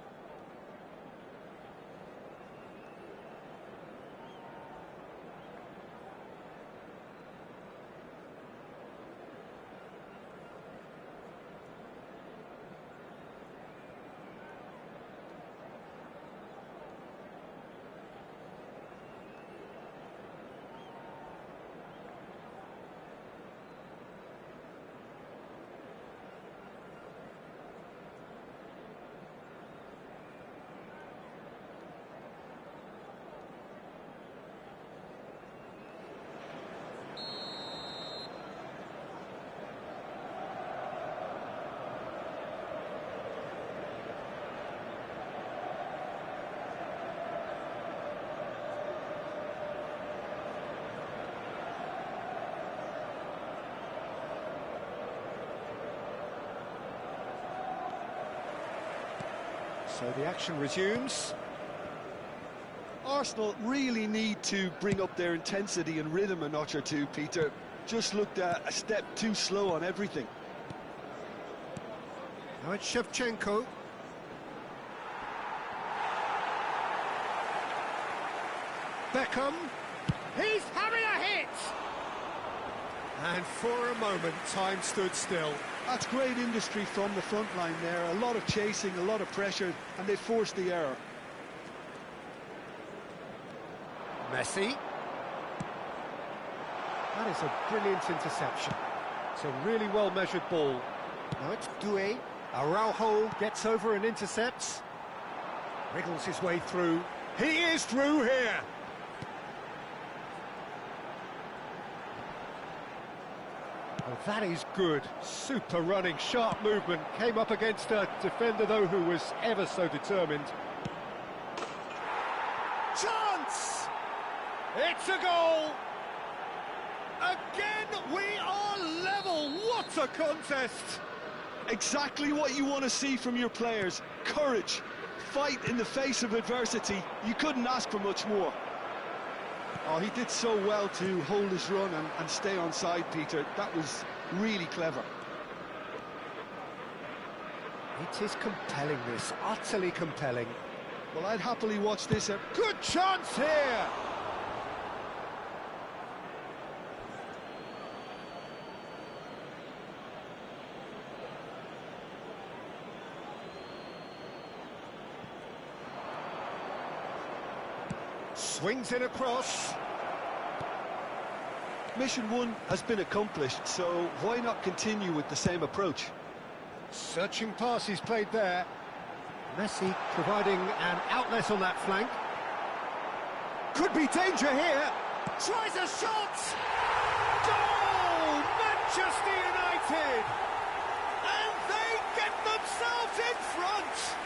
So the action resumes. Arsenal really need to bring up their intensity and rhythm a notch or two, Peter. Just looked a step too slow on everything. Now it's Shevchenko. Beckham. He's having a hit! And for a moment, time stood still. That's great industry from the front line there. A lot of chasing, a lot of pressure, and they forced the error. Messi. That is a brilliant interception. It's a really well-measured ball. Now it's Doué. Araujo gets over and intercepts. Wriggles his way through. He is through here. Oh, that is good. Super running, sharp movement. Came up against a defender, though, who was ever so determined. Chance! It's a goal! Again, we are level. What a contest! Exactly what you want to see from your players. Courage, fight in the face of adversity. You couldn't ask for much more. Oh, he did so well to hold his run and stay on side, Peter. That was really clever. It is compelling, this, utterly compelling. Well, I'd happily watch this. Good chance here! Swings it across. Mission 1 has been accomplished, so why not continue with the same approach? Searching pass he's played there. Messi providing an outlet on that flank. Could be danger here. Tries a shot! Goal! Manchester United! And they get themselves in front!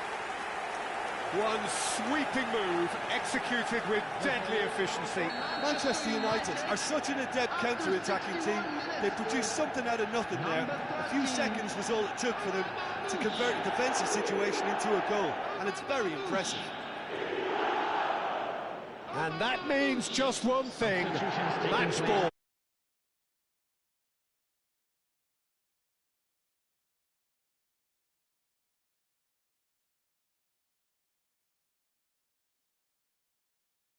One sweeping move, executed with deadly efficiency. Manchester United are such an adept counter-attacking team. They produced something out of nothing there. A few seconds was all it took for them to convert a defensive situation into a goal, and it's very impressive. And that means just one thing, match ball.